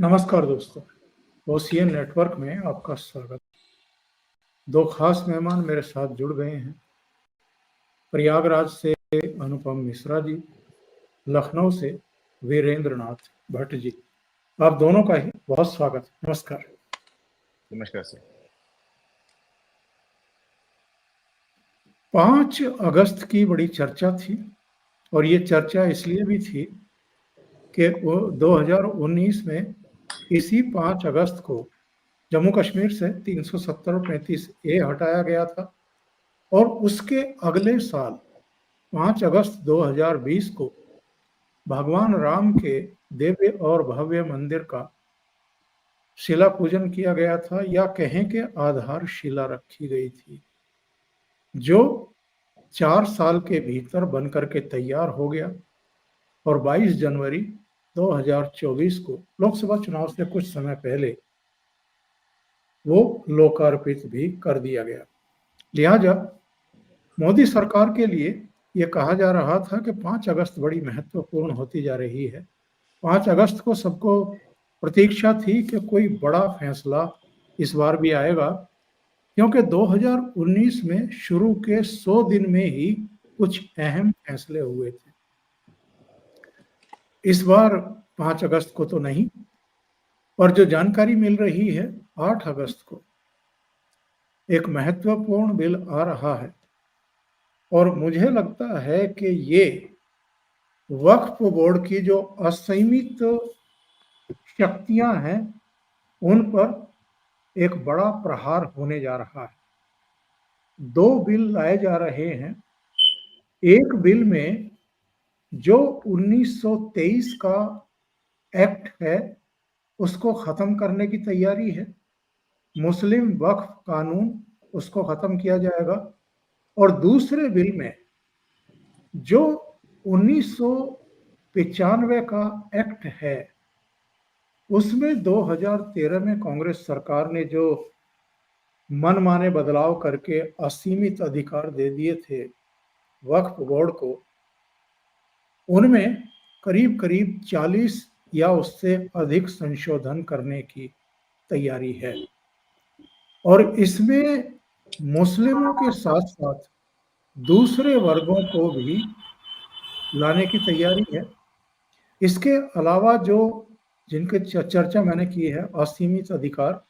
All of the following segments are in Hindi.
नमस्कार दोस्तों, ओशियन नेटवर्क में आपका स्वागत। दो खास मेहमान मेरे साथ जुड़ गए हैं। प्रयागराज से अनुपम मिश्रा जी, लखनऊ से वीरेंद्र नाथ भट्ट जी। आप दोनों का ही बहुत स्वागत। नमस्कार। नमस्कार सर। 5 अगस्त की बड़ी चर्चा थी और ये चर्चा इसलिए भी थी कि 2019 में इसी 5 अगस्त को जम्मू कश्मीर से 370 और 35A हटाया गया था और उसके अगले साल 5 अगस्त 2020 को भगवान राम के दिव्य और भव्य मंदिर का शिला पूजन किया गया था, या कहें कि आधारशिला रखी गई थी, जो 4 साल के भीतर बनकर के तैयार हो गया और 22 जनवरी 2024 को लोकसभा चुनाव से कुछ समय पहले वो लोकार्पित भी कर दिया गया। लिहाजा मोदी सरकार के लिए ये कहा जा रहा था कि 5 अगस्त बड़ी महत्वपूर्ण होती जा रही है। 5 अगस्त को सबको प्रतीक्षा थी कि कोई बड़ा फैसला इस बार भी आएगा, क्योंकि 2019 में शुरू के 100 दिन में ही कुछ अहम फैसले हुए थे। इस बार 5 अगस्त को तो नहीं, और जो जानकारी मिल रही है 8 अगस्त को एक महत्वपूर्ण बिल आ रहा है, और मुझे लगता है कि ये वक्फ बोर्ड की जो असीमित शक्तियां हैं उन पर एक बड़ा प्रहार होने जा रहा है। 2 बिल लाए जा रहे हैं। एक बिल में जो 1923 का एक्ट है उसको खत्म करने की तैयारी है। मुस्लिम वक्फ कानून, उसको खत्म किया जाएगा। और दूसरे बिल में जो 1995 का एक्ट है, उसमें 2013 में कांग्रेस सरकार ने जो मनमाने बदलाव करके असीमित अधिकार दे दिए थे वक्फ बोर्ड को, उनमें करीब करीब 40 या उससे अधिक संशोधन करने की तैयारी है। और इसमें मुस्लिमों के साथ साथ दूसरे वर्गों को भी लाने की तैयारी है। इसके अलावा जो जिनके चर्चा मैंने की है असीमित अधिकार,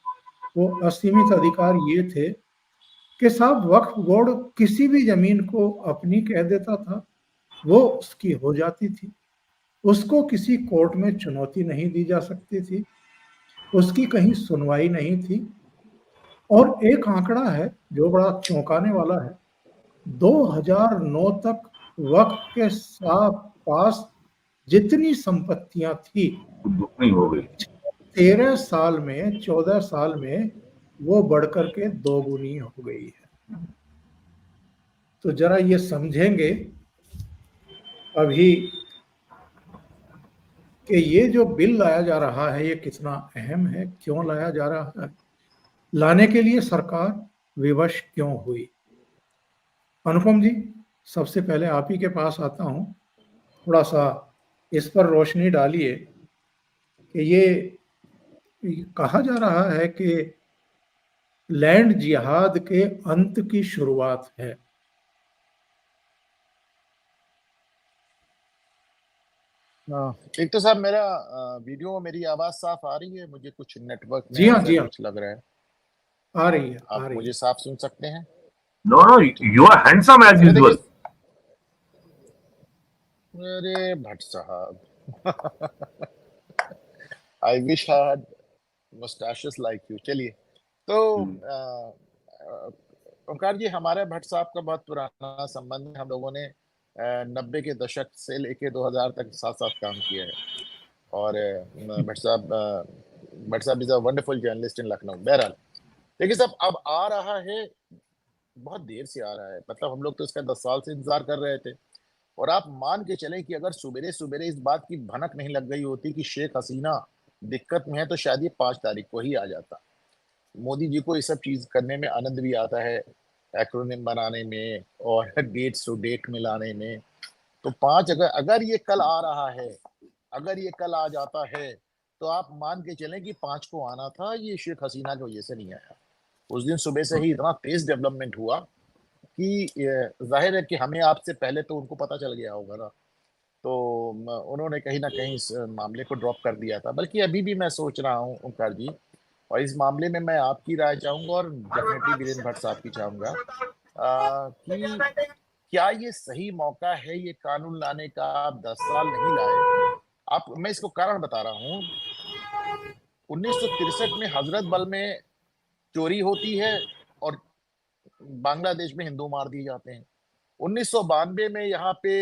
वो असीमित अधिकार ये थे कि साहब वक्फ बोर्ड किसी भी जमीन को अपनी कह देता था, वो उसकी हो जाती थी, उसको किसी कोर्ट में चुनौती नहीं दी जा सकती थी, उसकी कहीं सुनवाई नहीं थी। और एक आंकड़ा है जो बड़ा चौंकाने वाला है, 2009 तक वक्फ के पास जितनी संपत्तियां थी दुगनी हो गई। 13 साल में 14 साल में वो बढ़कर के 2 गुनी हो गई है। तो जरा ये समझेंगे अभी कि ये जो बिल लाया जा रहा है ये कितना अहम है, क्यों लाया जा रहा है, लाने के लिए सरकार विवश क्यों हुई। अनुपम जी, सबसे पहले आप ही के पास आता हूं, थोड़ा सा इस पर रोशनी डालिए कि ये कहा जा रहा है कि लैंड जिहाद के अंत की शुरुआत है। एक तो साहब मेरा वीडियो, मेरी आवाज साफ आ रही है? मुझे कुछ नेटवर्क में जी हाँ, ऐसा जी हाँ, कुछ लग रहा है। आ रही है, आ आप रही मुझे है। साफ सुन सकते हैं? No, no, you are handsome as अच्छा देखिए, usual. अरे भट्ट साहब, I wish I had mustaches like you. चलिए, तो ओंकार जी, हमारे भट्ट साहब का बहुत पुराना संबंध है। हम लोगों ने 90 के दशक से लेके 2000 तक साथ साथ काम किया है। और भट्ट साहब इज अ वंडरफुल जर्नलिस्ट इन लखनऊ। बहरहाल देखिए साहब, अब आ रहा है, बहुत देर से आ रहा है। मतलब हम लोग तो इसका 10 साल से इंतजार कर रहे थे। और आप मान के चलें कि अगर सुबेरे सुबेरे इस बात की भनक नहीं लग गई होती कि शेख हसीना दिक्कत में है, तो शायद ये 5 तारीख को ही आ जाता। मोदी जी को ये सब चीज करने में आनंद भी आता है, एक्रोनिम बनाने में और डेट्स टू डेट मिलाने में। तो 5 अगर अगर ये कल आ रहा है, अगर ये कल आ जाता है, तो आप मान के चलें कि 5 को आना था, ये शेख हसीना की वजह से नहीं आया। उस दिन सुबह से ही इतना तेज डेवलपमेंट हुआ कि जाहिर है कि हमें आपसे पहले तो उनको पता चल गया होगा ना, तो उन्होंने कहीं ना कहीं इस मामले को ड्रॉप कर दिया था। बल्कि अभी भी मैं सोच रहा हूँ ओंकार जी, और इस मामले में मैं आपकी राय चाहूंगा और डेफिनेटली वीरेंद्र भट्ट साहब की चाहूंगा कि क्या ये सही मौका है ये कानून लाने का? आप 10 साल नहीं लाए। आप, मैं इसको कारण बता रहा हूँ। 1963 में हजरत बल में चोरी होती है और बांग्लादेश में हिंदू मार दिए जाते हैं। 1992 में यहाँ पे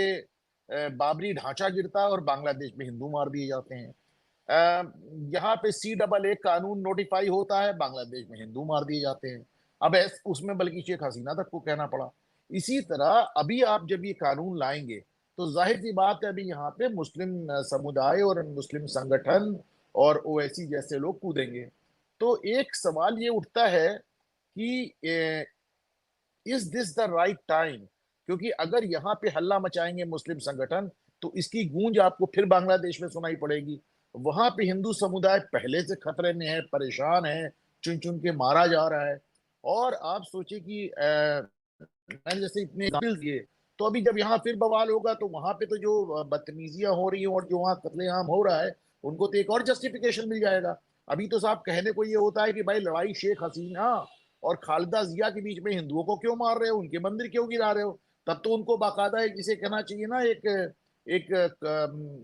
बाबरी ढांचा गिरता है और बांग्लादेश में हिंदू मार दिए जाते हैं। यहाँ पे CAA कानून नोटिफाई होता है, बांग्लादेश में हिंदू मार दिए जाते हैं। अब उसमें बल्कि शेख हसीना तक को कहना पड़ा। इसी तरह अभी आप जब ये कानून लाएंगे तो जाहिर सी बात है, अभी यहाँ पे मुस्लिम समुदाय और मुस्लिम संगठन और OIC जैसे लोग कूदेंगे। तो एक सवाल ये उठता है कि is this the right time? क्योंकि अगर यहाँ पे हल्ला मचाएंगे मुस्लिम संगठन तो इसकी गूंज आपको फिर बांग्लादेश में सुनाई पड़ेगी। वहां पे हिंदू समुदाय पहले से खतरे में है, परेशान है, चुन चुन के मारा जा रहा है। और आप सोचिए कि मैंने जैसे इतने एग्जाम्पल दिए, तो अभी जब यहाँ फिर बवाल होगा तो वहां पे तो जो बदतमीजियां हो रही हैं और जो वहाँ कत्लेआम हो रहा है, उनको तो एक और जस्टिफिकेशन मिल जाएगा। अभी तो साहब कहने को ये होता है कि भाई लड़ाई शेख हसीना और खालिदा जिया के बीच में हिंदुओं को क्यों मार रहे हो, उनके मंदिर क्यों गिरा रहे हो? तब तो उनको बाकायदा एक, जिसे कहना चाहिए ना,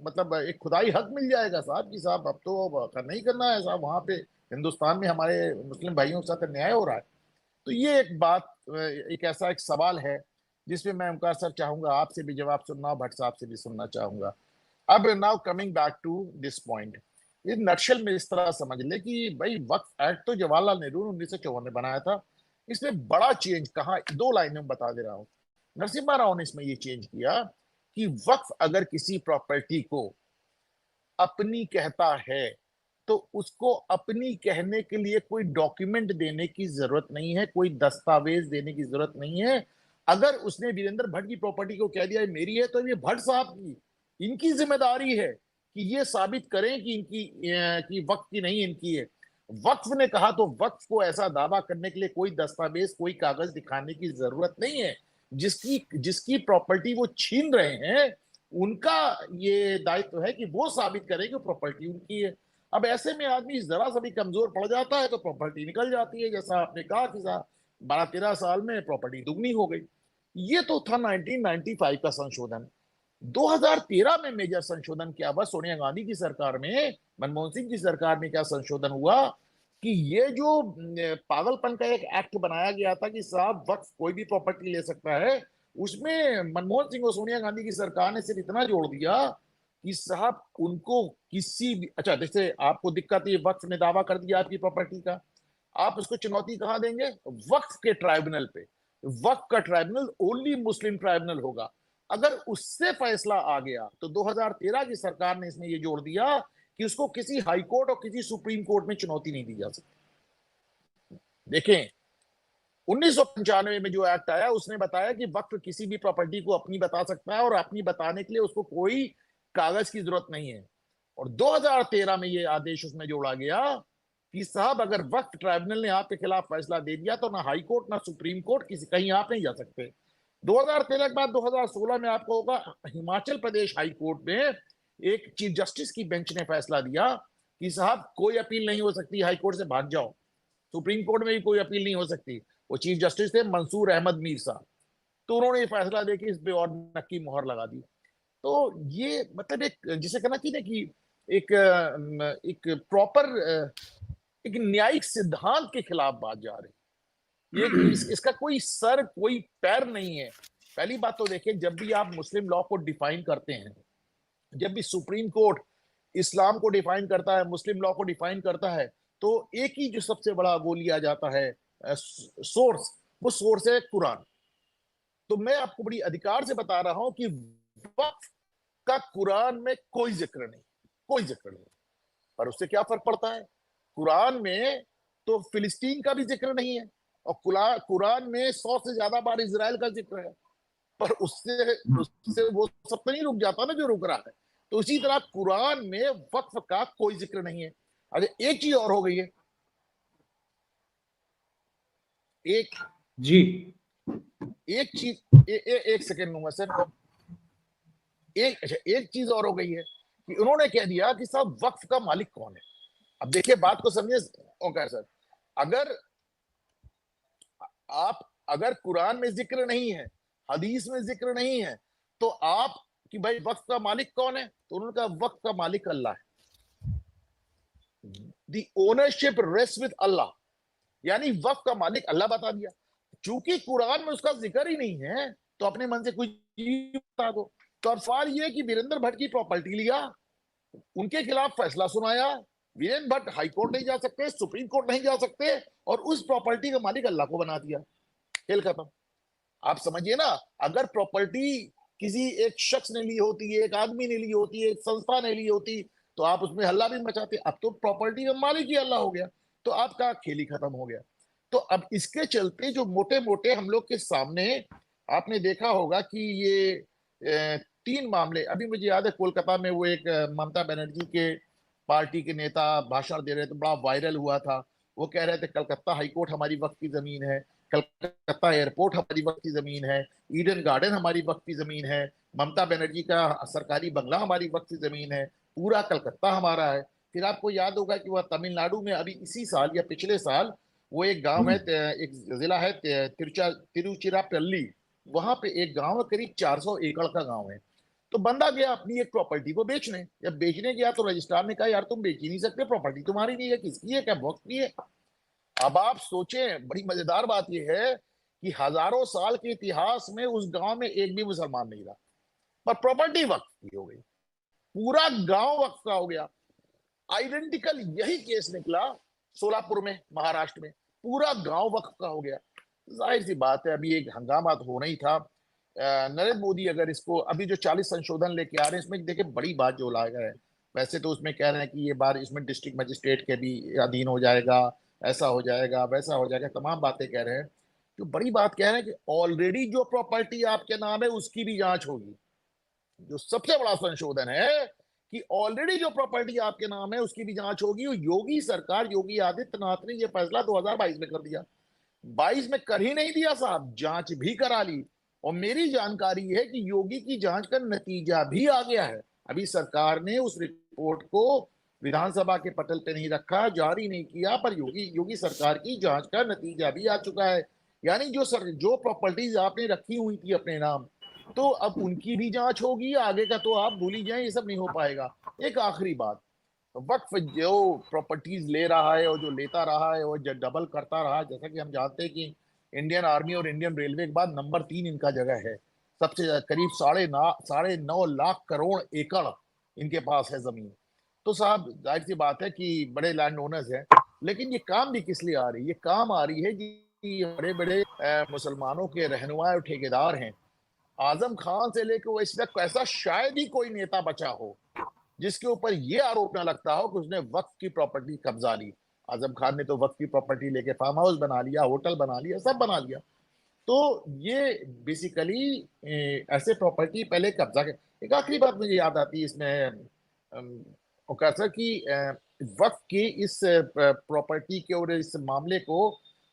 मतलब एक खुदाई हक मिल जाएगा साहब कि साहब अब तो नहीं करना है साहब, वहां पे हिंदुस्तान में हमारे मुस्लिम भाइयों के साथ अन्याय हो रहा है। तो ये एक बात, एक ऐसा एक सवाल है जिसमें मैं ओंकार सर चाहूंगा आपसे भी जवाब सुनना, भट्ट साहब से भी सुनना चाहूंगा। अब now coming back to this point, इस नक्शल में इस तरह समझ ले कि भाई वक्फ एक्ट तो जवाहरलाल नेहरू 1954 में बनाया था। इसमें बड़ा चेंज कहा, 2 लाइनों में बता दे रहा हूं। नरसिम्हा राव ने इसमें ये चेंज किया कि वक्फ अगर किसी प्रॉपर्टी को अपनी कहता है तो उसको अपनी कहने के लिए कोई डॉक्यूमेंट देने की जरूरत नहीं है, कोई दस्तावेज देने की जरूरत नहीं है। अगर उसने वीरेंद्र भट्ट की प्रॉपर्टी को कह दिया मेरी है, तो ये भट्ट साहब की, इनकी जिम्मेदारी है कि ये साबित करें कि कि वक्फ की नहीं, इनकी है। वक्फ ने कहा तो वक्फ को ऐसा दावा करने के लिए कोई दस्तावेज, कोई कागज दिखाने की जरूरत नहीं है। जिसकी जिसकी प्रॉपर्टी वो छीन रहे हैं, उनका ये दायित्व है कि वो साबित करें कि प्रॉपर्टी उनकी है। अब ऐसे में आदमी जरा सा भी कमजोर पड़ जाता है तो प्रॉपर्टी निकल जाती है, जैसा आपने कहा कि 12-13 साल में प्रॉपर्टी दुगनी हो गई। ये तो था 1995 का संशोधन। 2013 में मेजर संशोधन क्या हुआ? सोनिया गांधी की सरकार में, मनमोहन सिंह की सरकार में क्या संशोधन हुआ कि ये जो पागलपन का एक एक्ट बनाया गया था कि साहब वक्फ कोई भी प्रॉपर्टी ले सकता है, उसमें मनमोहन सिंह और सोनिया गांधी की सरकार ने सिर्फ इतना जोड़ दिया कि साहब उनको किसी भी, अच्छा जैसे आपको दिक्कत है वक्फ ने दावा कर दिया आपकी प्रॉपर्टी का, आप उसको चुनौती कहां देंगे? वक्फ के ट्राइब्यूनल पे। वक्फ का ट्राइब्यूनल ओनली मुस्लिम ट्राइब्यूनल होगा। अगर उससे फैसला आ गया तो 2013 की सरकार ने इसमें यह जोड़ दिया कि उसको किसी हाई कोर्ट और किसी सुप्रीम कोर्ट में चुनौती नहीं दी जा सकती। देखें 1995 में जो एक्ट आया उसने बताया कि वक्फ किसी भी प्रॉपर्टी को अपनी बता सकता है और अपनी बताने के लिए उसको कोई कागज की जरूरत नहीं है। और 2013 में ये आदेश उसमें जोड़ा गया कि साहब अगर वक्फ ट्राइब्यूनल ने आपके खिलाफ फैसला दे दिया तो ना हाई कोर्ट ना सुप्रीम कोर्ट किसी कहीं आप नहीं जा सकते। 2013 के बाद 2016 में आपको होगा हिमाचल प्रदेश हाई कोर्ट में एक चीफ जस्टिस की बेंच ने फैसला दिया कि साहब कोई अपील नहीं हो सकती, हाई कोर्ट से भाग जाओ। सुप्रीम कोर्ट में भी कोई अपील नहीं हो सकती। वो चीफ जस्टिस थे मंसूर अहमद मीर साहब, तो उन्होंने ये फैसला देके इस पे और नक्की मोहर लगा दी। तो ये मतलब एक जिसे कहना चाहिए कि एक एक प्रॉपर एक न्यायिक सिद्धांत के खिलाफ बात जा रही है। इसका कोई सर कोई पैर नहीं है। पहली बात तो देखिए, जब भी आप मुस्लिम लॉ को डिफाइन करते हैं, जब भी सुप्रीम कोर्ट इस्लाम को डिफाइन करता है, मुस्लिम लॉ को डिफाइन करता है, तो एक ही जो सबसे बड़ा वो लिया जाता है सोर्स, वो सोर्स है कुरान। तो मैं आपको बड़ी अधिकार से बता रहा हूं कि वक्फ का कुरान में कोई जिक्र नहीं, कोई जिक्र नहीं। पर उससे क्या फर्क पड़ता है? कुरान में तो फिलिस्तीन का भी जिक्र नहीं है और कुरान में 100 से ज्यादा बार इजराइल का जिक्र है। पर उससे वो सब तो नहीं रुक जाता ना जो रुक रहा है। तो इसी तरह कुरान में वक्फ का कोई जिक्र नहीं है। अच्छा, एक चीज और हो गई है, एक चीज, एक सेकेंड लूंगा सर। एक चीज और हो गई है कि उन्होंने कह दिया कि साहब वक्फ का मालिक कौन है। अब देखिए बात को समझिए ओंकार सर, अगर कुरान में जिक्र नहीं है, हदीस में जिक्र नहीं है, तो आप कि भाई वक्फ का मालिक कौन है, तो उन्होंने कहा वक्फ का मालिक अल्लाह है। द ओनरशिप रेस्ट विद अल्लाह, यानी वक्फ का मालिक अल्लाह बता दिया। चूंकि कुरान में उसका जिक्र ही नहीं है तो अपने मन से कुछ बता दो। तो अब सवाल यह है कि वीरेंद्र भट्ट की प्रॉपर्टी लिया, उनके खिलाफ फैसला सुनाया, वीरेंद्र भट्ट हाई कोर्ट नहीं जा सकते, सुप्रीम कोर्ट नहीं जा सकते, और उस प्रॉपर्टी का मालिक अल्लाह को बना दिया, खेल खत्म। आप समझिए ना, अगर प्रॉपर्टी किसी एक शख्स ने ली होती है, एक आदमी ने ली होती है, एक संस्था ने ली होती, तो आप उसमें हल्ला भी मचाते। अब तो प्रॉपर्टी का मालिक ही अल्लाह हो गया, तो आपका खेल ही खत्म हो गया। तो अब इसके चलते जो मोटे मोटे हम लोग के सामने आपने देखा होगा कि ये 3 मामले, अभी मुझे याद है कोलकाता में वो एक ममता बनर्जी के पार्टी के नेता भाषण दे रहे थे, बड़ा वायरल हुआ था। वो कह रहे थे कलकत्ता हाईकोर्ट हमारी वक्त की जमीन है, कलकत्ता एयरपोर्ट हमारी वक्त की जमीन है, ईडन गार्डन हमारी वक्त की जमीन है, ममता बनर्जी का सरकारी बंगला हमारी वक्त की जमीन है, पूरा कलकत्ता हमारा है। फिर आपको याद होगा कि वह तमिलनाडु में अभी इसी साल या पिछले साल वो एक गांव है, एक जिला है तिरुचिरापल्ली, वहां पे एक गांव है, करीब 400 एकड़ का गांव है। तो बंदा गया अपनी एक प्रॉपर्टी को बेचने, जब बेचने गया तो रजिस्ट्रार ने कहा यार तुम बेच ही नहीं सकते, प्रॉपर्टी तुम्हारी नहीं है, किसकी है, क्या वक्त की है। अब आप सोचें, बड़ी मजेदार बात यह है कि हजारों साल के इतिहास में उस गांव में एक भी मुसलमान नहीं रहा, पर प्रॉपर्टी वक्त की हो गई, पूरा गांव वक्त का हो गया। आइडेंटिकल यही केस निकला सोलापुर में, महाराष्ट्र में, पूरा गांव वक्त का हो गया। जाहिर सी बात है अभी एक हंगामा तो होना ही था। नरेंद्र मोदी अगर इसको अभी जो 40 संशोधन लेके आ रहे हैं, इसमें देखिए बड़ी बात जो लाया गया है, वैसे तो उसमें कह रहे हैं कि ये बार इसमें डिस्ट्रिक्ट मजिस्ट्रेट के भी अधीन हो जाएगा, ऐसा हो जाएगा, वैसा हो जाएगा, तमाम बातें कह रहे हैं। तो बड़ी बात कह रहे हैं कि ऑलरेडी जो प्रॉपर्टी आपके नाम है उसकी भी जांच होगी। जो सबसे बड़ा संशोधन है कि ऑलरेडी जो प्रॉपर्टी आपके नाम है उसकी भी जांच होगी। योगी सरकार, योगी आदित्यनाथ ने यह फैसला 2022 में कर दिया, 22 में कर ही नहीं दिया साहब, जांच भी करा ली। और मेरी जानकारी है कि योगी की जांच का नतीजा भी आ गया है। अभी सरकार ने उस रिपोर्ट को विधानसभा के पटल पे नहीं रखा, जारी नहीं किया, पर योगी सरकार की जांच का नतीजा भी आ चुका है। यानी जो प्रॉपर्टीज आपने रखी हुई थी अपने नाम, तो अब उनकी भी जांच होगी। आगे का तो आप भूल ही जाएं, ये सब नहीं हो पाएगा। एक आखिरी बात, वक्फ जो प्रॉपर्टीज ले रहा है और जो लेता रहा है वो डबल करता रहा, जैसा कि हम जानते हैं कि इंडियन आर्मी और इंडियन रेलवे के बाद नंबर 3 इनका जगह है, सबसे ज्यादा, करीब 9.5 लाख करोड़ एकड़ इनके पास है जमीन। तो साहब जाहिर सी बात है कि बड़े लैंड ओनर्स हैं, लेकिन ये काम भी किस लिए आ रही है? ये काम आ रही है कि बड़े बड़े मुसलमानों के रहनुमा और ठेकेदार हैं। आजम खान से लेकर वैसे तक ऐसा शायद ही कोई नेता बचा हो जिसके ऊपर ये आरोप ना लगता हो कि उसने वक्फ की प्रॉपर्टी कब्जा ली। आजम खान ने तो वक्फ की प्रॉपर्टी लेके फार्म हाउस बना लिया, होटल बना लिया, सब बना लिया। तो ये बेसिकली ऐसे प्रॉपर्टी पहले कब्जा के। एक आखिरी बात मुझे याद आती है इसमें ओकार सर की, वक्फ की इस प्रॉपर्टी के और इस मामले को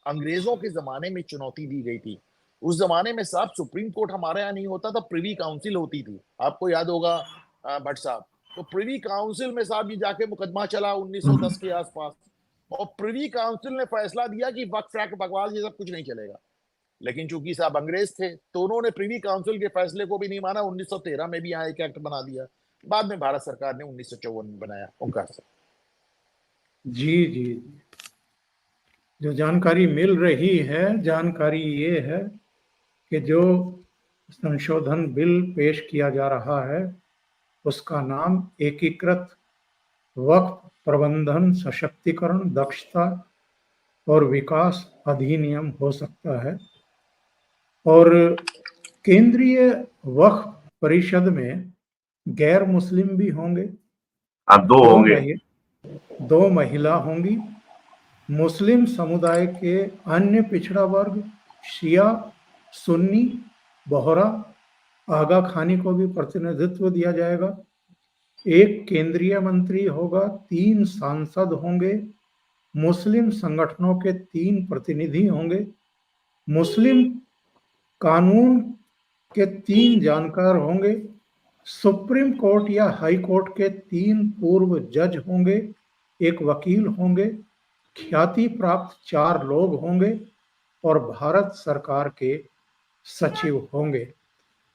अंग्रेजों के जमाने में चुनौती दी गई थी। उस जमाने में साहब सुप्रीम कोर्ट हमारे यहाँ नहीं होता था, प्रिवी काउंसिल होती थी, आपको याद होगा भट्ट साहब। तो प्रिवी काउंसिल में साहब ये जाके मुकदमा चला 1910 के आसपास, और प्रिवी काउंसिल ने फैसला दिया कि वक्फ एक्ट बकवास, ये सब कुछ नहीं चलेगा। लेकिन चूंकि साहब अंग्रेज थे तो उन्होंने प्रिवी काउंसिल के फैसले को भी नहीं माना, 1913 में भी यहाँ एक एक्ट बना दिया, बाद में भारत सरकार ने 1954 में बनाया। ओंकार सर। जी जी, जो जानकारी मिल रही है, जानकारी ये है कि जो संशोधन बिल पेश किया जा रहा है उसका नाम एकीकृत वक्फ प्रबंधन सशक्तिकरण दक्षता और विकास अधिनियम हो सकता है। और केंद्रीय वक्फ परिषद में गैर मुस्लिम भी होंगे, अब 2 होंगे, 2 महिला होंगी, मुस्लिम समुदाय के अन्य पिछड़ा वर्ग, शिया, सुन्नी, बोहरा, आगा खानी को भी प्रतिनिधित्व दिया जाएगा, एक केंद्रीय मंत्री होगा, 3 सांसद होंगे, मुस्लिम संगठनों के 3 प्रतिनिधि होंगे, मुस्लिम कानून के 3 जानकार होंगे, सुप्रीम कोर्ट या हाई कोर्ट के 3 पूर्व जज होंगे, एक वकील होंगे, ख्याति प्राप्त 4 लोग होंगे और भारत सरकार के सचिव होंगे।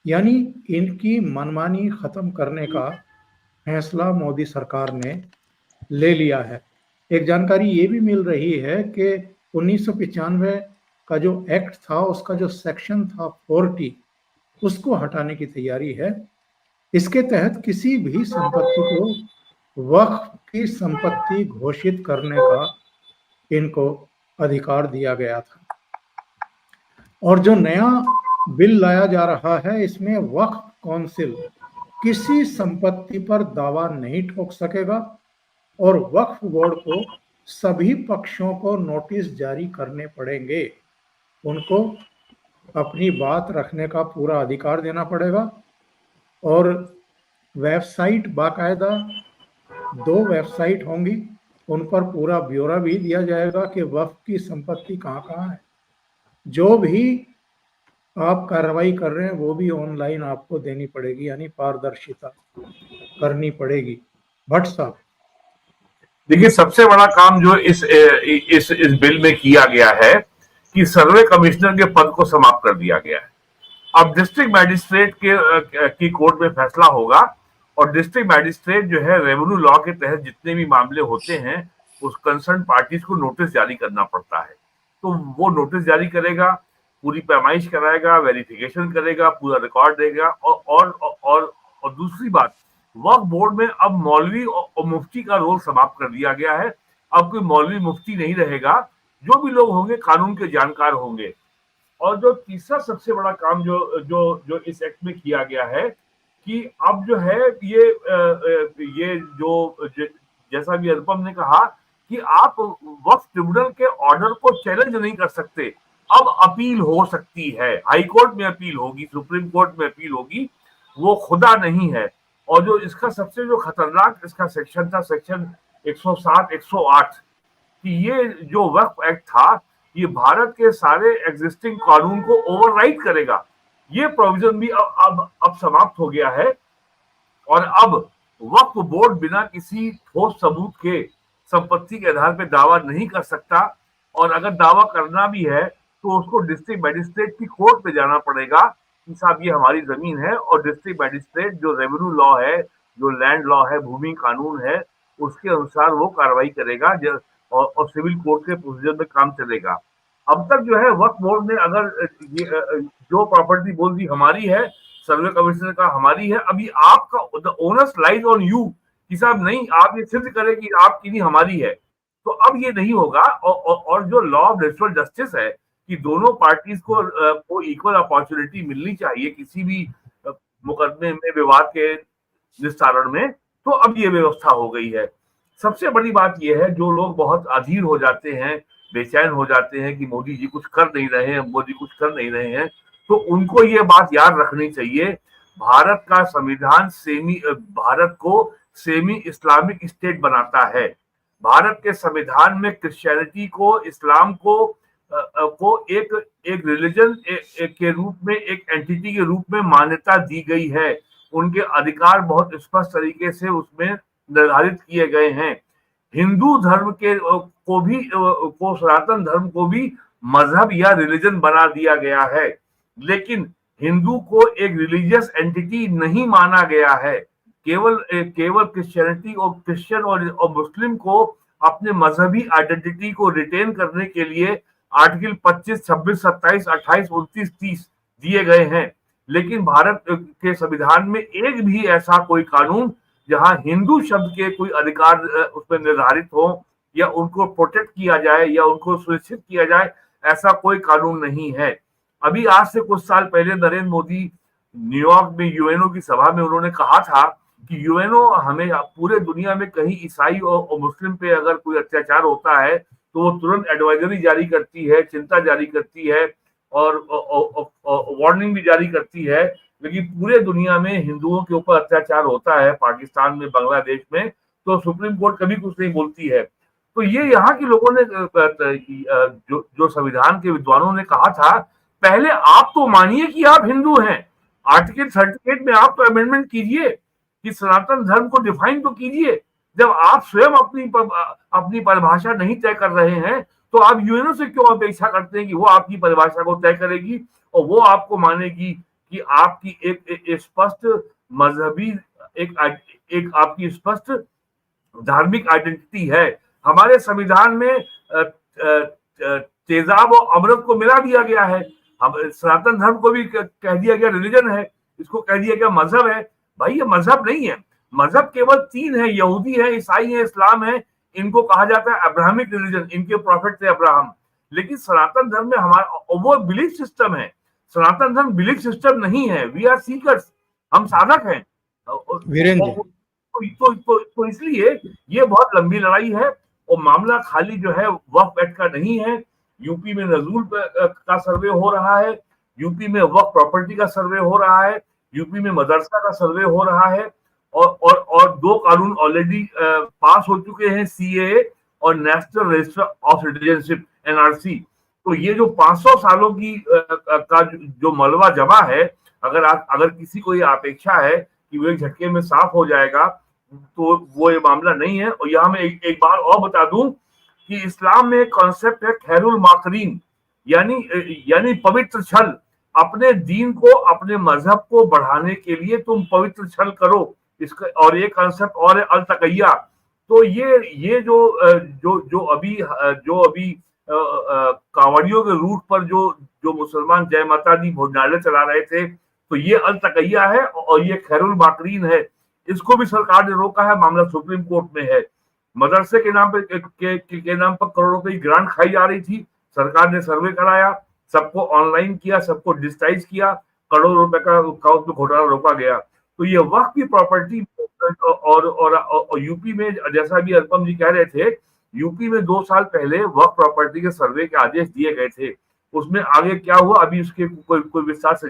यानी इनकी मनमानी खत्म करने का फैसला मोदी सरकार ने ले लिया है। एक जानकारी ये भी मिल रही है कि 1995 का जो एक्ट था, उसका जो सेक्शन था 40, उसको हटाने की तैयारी है। इसके तहत किसी भी संपत्ति को वक्फ की संपत्ति घोषित करने का इनको अधिकार दिया गया था। और जो नया बिल लाया जा रहा है, इसमें वक्फ काउंसिल किसी संपत्ति पर दावा नहीं ठोक सकेगा और वक्फ बोर्ड को सभी पक्षों को नोटिस जारी करने पड़ेंगे। उनको अपनी बात रखने का पूरा अधिकार देना पड़ेगा और वेबसाइट, बाकायदा 2 वेबसाइट होंगी, उन पर पूरा ब्यौरा भी दिया जाएगा कि वक्फ की संपत्ति कहाँ है। जो भी आप कार्रवाई कर रहे हैं वो भी ऑनलाइन आपको देनी पड़ेगी, यानी पारदर्शिता करनी पड़ेगी। भट्ट साहब, देखिए, सबसे बड़ा काम जो इस बिल में किया गया है कि सर्वे कमिश्नर के पद को समाप्त कर दिया गया है। अब डिस्ट्रिक्ट मैजिस्ट्रेट की कोर्ट में फैसला होगा और डिस्ट्रिक्ट मैजिस्ट्रेट जो है रेवेन्यू लॉ के तहत जितने भी मामले होते हैं उस कंसर्न पार्टीज को नोटिस जारी करना पड़ता है। तो वो नोटिस जारी करेगा, पूरी पैमाइश कराएगा, वेरिफिकेशन करेगा, पूरा रिकॉर्ड देगा और दूसरी बात, वक्फ बोर्ड में अब मौलवी और मुफ्ती का रोल समाप्त कर दिया गया है। अब कोई मौलवी मुफ्ती नहीं रहेगा, जो भी लोग होंगे कानून के जानकार होंगे। और जो तीसरा सबसे बड़ा काम जो इस एक्ट में किया गया है कि अब जो है ये जो जैसा भी अनुपम ने कहा कि आप वक्फ ट्रिब्यूनल के ऑर्डर को चैलेंज नहीं कर सकते, अब अपील हो सकती है, हाई कोर्ट में अपील होगी, सुप्रीम कोर्ट में अपील होगी, वो खुदा नहीं है। और जो इसका सबसे जो खतरनाक इसका सेक्शन था, सेक्शन 107, 108, कि ये जो वक्फ एक्ट था ये भारत के सारे एग्जिस्टिंग कानून को ओवरराइड करेगा, ये प्रोविजन भी अब समाप्त हो गया है। और अब वक्फ बोर्ड बिना किसी ठोस सबूत के संपत्ति के आधार पर दावा नहीं कर सकता, और अगर दावा करना भी है तो उसको डिस्ट्रिक्ट मैजिस्ट्रेट की कोर्ट में जाना पड़ेगा कि साहब ये हमारी जमीन है, और डिस्ट्रिक्ट मैजिस्ट्रेट जो रेवेन्यू लॉ है, जो लैंड लॉ है, भूमि कानून है, उसके अनुसार वो कार्रवाई करेगा और सिविल कोर्ट के प्रोसीजर में काम चलेगा। अब तक जो है वक्फ बोर्ड ने अगर जो प्रॉपर्टी बोल दी हमारी है, सर्वे कमिश्नर का हमारी है, अभी आपका ओनर्स लाइज ऑन यू कि साहब नहीं, आप ये सिद्ध करें कि आपकी नहीं हमारी है, तो अब ये नहीं होगा। और जो लॉ ऑफ नेचुरल जस्टिस है कि दोनों पार्टीज को इक्वल अपॉर्चुनिटी मिलनी चाहिए किसी भी मुकदमे में, विवाद के निस्तारण में, तो अब ये व्यवस्था हो गई है। सबसे बड़ी बात यह है, जो लोग बहुत अधीर हो जाते हैं, बेचैन हो जाते हैं कि मोदी जी कुछ कर नहीं रहे हैं, मोदी कुछ कर नहीं रहे हैं, तो उनको ये बात याद रखनी चाहिए, भारत का संविधान भारत को सेमी इस्लामिक स्टेट बनाता है। भारत के संविधान में क्रिश्चियनिटी को, इस्लाम को एक रिलीजन के रूप में, एक एंटिटी के रूप में मान्यता दी गई है। उनके अधिकार बहुत स्पष्ट तरीके से उसमें निर्धारित किए गए हैं। हिंदू धर्म को सनातन धर्म को भी मजहब या रिलीजन बना दिया गया है, लेकिन हिंदू को एक रिलीजियस एंटिटी नहीं माना गया है। केवल क्रिश्चियनिटी और क्रिश्चियन और मुस्लिम को अपने मजहबी आइडेंटिटी को रिटेन करने के लिए आर्टिकल 25, 26, 27, 28, 29, 30 दिए गए हैं, लेकिन भारत के संविधान में एक भी ऐसा कोई कानून जहां हिंदू शब्द के कोई अधिकार उसमें निर्धारित हो या उनको प्रोटेक्ट किया जाए या उनको सुनिश्चित किया जाए, ऐसा कोई कानून नहीं है। अभी आज से कुछ साल पहले नरेंद्र मोदी न्यूयॉर्क में यूएनओ की सभा में उन्होंने कहा था कि यूएनओ हमें पूरे दुनिया में कहीं ईसाई और मुस्लिम पे अगर कोई अत्याचार होता है तो वो तुरंत एडवाइजरी जारी करती है, चिंता जारी करती है और वार्निंग भी जारी करती है लेकिन पूरे दुनिया में हिंदुओं के ऊपर अत्याचार होता है, पाकिस्तान में, बांग्लादेश में, तो सुप्रीम कोर्ट कभी कुछ नहीं बोलती है। तो ये यहाँ के लोगों ने जो संविधान के विद्वानों ने कहा था, पहले आप तो मानिए कि आप हिंदू हैं, आर्टिकल 38 में आप तो अमेंडमेंट कीजिए कि सनातन धर्म को डिफाइन तो कीजिए। जब आप स्वयं अपनी परिभाषा नहीं तय कर रहे हैं, तो आप यूएनओ से क्यों अपेक्षा करते हैं कि वो आपकी परिभाषा को तय करेगी और वो आपको मानेगी कि आपकी एक स्पष्ट मजहबी, एक आपकी स्पष्ट धार्मिक आइडेंटिटी है। हमारे संविधान में तेजाब और अमृत को मिला दिया गया है। हम सनातन धर्म को भी कह दिया गया रिलीजन है, इसको कह दिया गया मजहब है। भाई ये मजहब नहीं है, मजहब केवल 3 है, यहूदी है, ईसाई है, इस्लाम है। इनको कहा जाता है अब्राहमिक रिलीजन, इनके प्रॉफिट थे अब्राहम। लेकिन सनातन धर्म में हमारा वो बिलीफ सिस्टम है। सनातन धर्म बिलीफ सिस्टम नहीं है। वी आर सीकर्स, हम साधक हैं। तो इसलिए ये बहुत लंबी लड़ाई है और मामला खाली जो है वक्फ एक्ट का नहीं है। यूपी में नजूल का सर्वे हो रहा है, यूपी में वक्फ प्रॉपर्टी का सर्वे हो रहा है, यूपी में मदरसा का सर्वे हो रहा है और 2 कानून ऑलरेडी पास हो चुके हैं, सीएए और national register of citizenship, NRC. तो ये जो 500 सालों की का जो मलबा जमा है, अगर किसी को ये अपेक्षा है कि वो एक झटके में साफ हो जाएगा, तो वो ये मामला नहीं है। और यहाँ मैं एक बार और बता दूं कि इस्लाम में एक कॉन्सेप्ट है खैरुल माकरीन, यानी पवित्र छल। अपने दीन को, अपने मजहब को बढ़ाने के लिए तुम पवित्र छल करो। इसका और एक कॉन्सेप्ट और है अल तकैया। तो ये जो अभी कांवड़ियों के रूट पर जो मुसलमान जय माता दी भोजनालय चला रहे थे, तो ये अल तकैया है और ये खैरुल माकरीन है। इसको भी सरकार ने रोका है, मामला सुप्रीम कोर्ट में है। मदरसे के नाम पर करोड़ों रुपए की ग्रांट खाई जा रही थी, सरकार ने सर्वे कराया, सबको ऑनलाइन किया, सबको डिजिटाइज किया, करोड़ों रुपए का घोटाला रोका गया। तो ये वक्फ की प्रॉपर्टी और यूपी में, जैसा भी अनुपम जी कह रहे थे, यूपी में 2 साल पहले वक्फ प्रॉपर्टी के सर्वे के आदेश दिए गए थे। उसमें आगे क्या हुआ अभी उसके कोई विस्तार से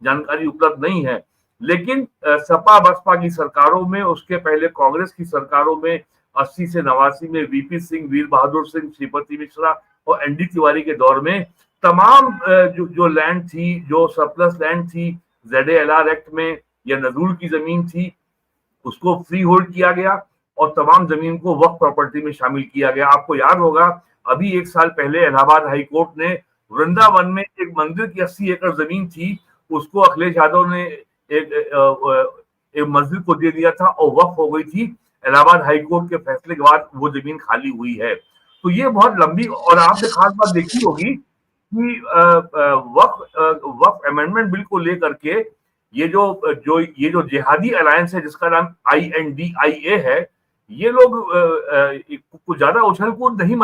जानकारी उपलब्ध नहीं है। लेकिन सपा बसपा की सरकारों में, उसके पहले कांग्रेस की सरकारों में 80 से 89 में वीपी सिंह, वीर बहादुर सिंह, श्रीपति मिश्रा और एनडी तिवारी के दौर में तमाम जो लैंड थी, जो सरप्लस लैंड थी, ZALR एक्ट में या नजूल की जमीन थी, उसको फ्री होल्ड किया गया और तमाम जमीन को वक्फ प्रॉपर्टी में शामिल किया गया। आपको याद होगा अभी 1 साल पहले इलाहाबाद हाई कोर्ट ने वृंदावन में एक मंदिर की 80 एकड़ जमीन थी, उसको अखिलेश यादव ने एक मस्जिद को दे दिया था और वक्फ हो गई थी। इलाहाबाद हाई कोर्ट के फैसले के बाद वो जमीन खाली हुई है। तो ये बहुत लंबी, और आपने खास बात देखी होगी कि वक्फ अमेंडमेंट बिल को लेकर के ये जो जिहादी अलायंस है जिसका नाम INDIA है, ये लोग कुछ ज्यादा उछल कूद नहीं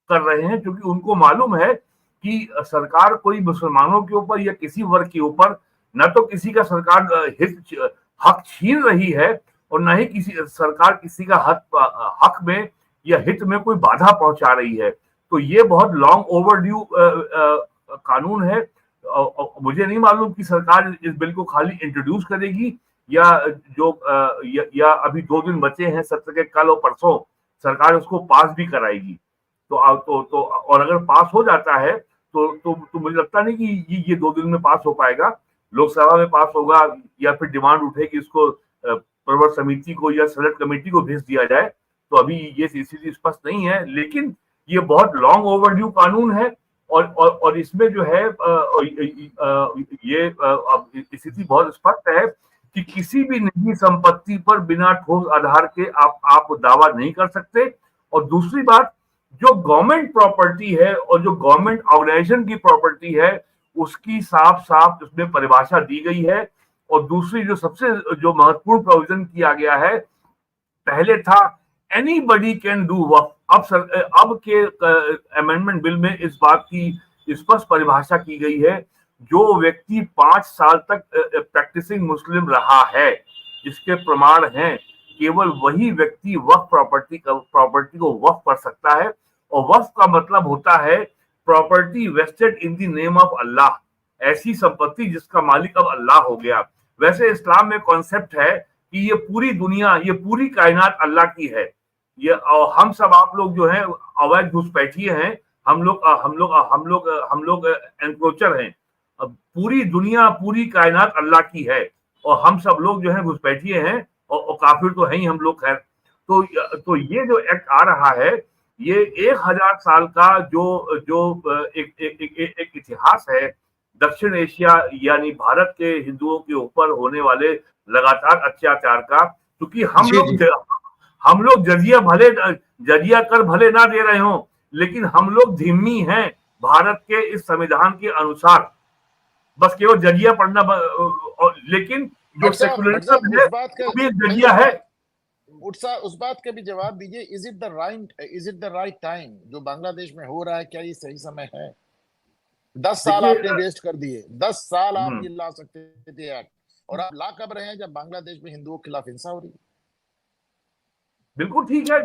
कर रहे हैं, क्योंकि उनको मालूम है कि सरकार कोई मुसलमानों के ऊपर या किसी वर्ग के ऊपर न तो किसी का सरकार हक छीन रही है और न ही सरकार किसी का हक में या हित में कोई बाधा पहुंचा रही है। तो ये बहुत लॉन्ग ओवरड्यू कानून है। मुझे नहीं मालूम कि सरकार इस बिल को खाली इंट्रोड्यूस करेगी या अभी 2 दिन बचे हैं सत्र के, कल और परसों सरकार उसको पास भी कराएगी। तो और अगर पास हो जाता है तो मुझे लगता नहीं कि ये 2 दिन में पास हो पाएगा। लोकसभा में पास होगा या फिर डिमांड उठेगी इसको प्रवर समिति को या सेलेक्ट कमेटी को भेज दिया जाए। तो अभी ये स्थिति स्पष्ट नहीं है, लेकिन ये बहुत लॉन्ग ओवरड्यू कानून है और इसमें जो है ये स्थिति बहुत स्पष्ट है कि किसी भी निजी संपत्ति पर बिना ठोस आधार के आप दावा नहीं कर सकते। और दूसरी बात, जो गवर्नमेंट प्रॉपर्टी है और जो गवर्नमेंट ऑर्गेनाइजेशन की प्रॉपर्टी है उसकी साफ उसमें परिभाषा दी गई है। और दूसरी जो महत्वपूर्ण प्रोविजन किया गया है, पहले था एनीबडी कैन डू वर्क, अब के अमेंडमेंट बिल में इस बात की स्पष्ट परिभाषा की गई है, जो व्यक्ति 5 साल तक प्रैक्टिसिंग मुस्लिम रहा है, इसके प्रमाण हैं, केवल वही व्यक्ति वक्फ प्रॉपर्टी को वक्फ कर सकता है। और वक्फ का मतलब होता है property vested in the name of Allah. ऐसी संपत्ति जिसका मालिक अब अल्लाह हो गया। वैसे इस्लाम में कॉन्सेप्ट है कि ये पूरी दुनिया, ये पूरी कायनात अल्लाह की है। ये और हम सब आप लोग जो हैं अवैध घुसपैठिए हैं, हम लोग एनक्रोचर हैं। अब पूरी दुनिया, पूरी कायनात अल्लाह की है और हम सब लोग जो है घुसपैठिए हैं और काफिर तो है ही हम लोग। खैर, तो ये जो एक्ट आ रहा है, ये 1000 साल का जो जो एक इतिहास है दक्षिण एशिया यानी भारत के हिंदुओं के ऊपर होने वाले लगातार अत्याचार का। क्योंकि हम लोग जजिया कर भले ना दे रहे हो, लेकिन हम लोग धिम्मी हैं भारत के इस संविधान के अनुसार। बस केवल जजिया पढ़ना, लेकिन जो सेकुलरिज्म है वो भी जजिया है। उस बात का भी जवाब दीजिए, is it the right time जो बांग्लादेश में हो रहा है? क्या ये सही समय है? 10 साल आपने वेस्ट कर दिए, 10 साल आप ये ला सकते थे यार, और आप ला कब रहे हैं जब बांग्लादेश में हिंदुओं के खिलाफ हिंसा हो रही है। बिल्कुल ठीक है।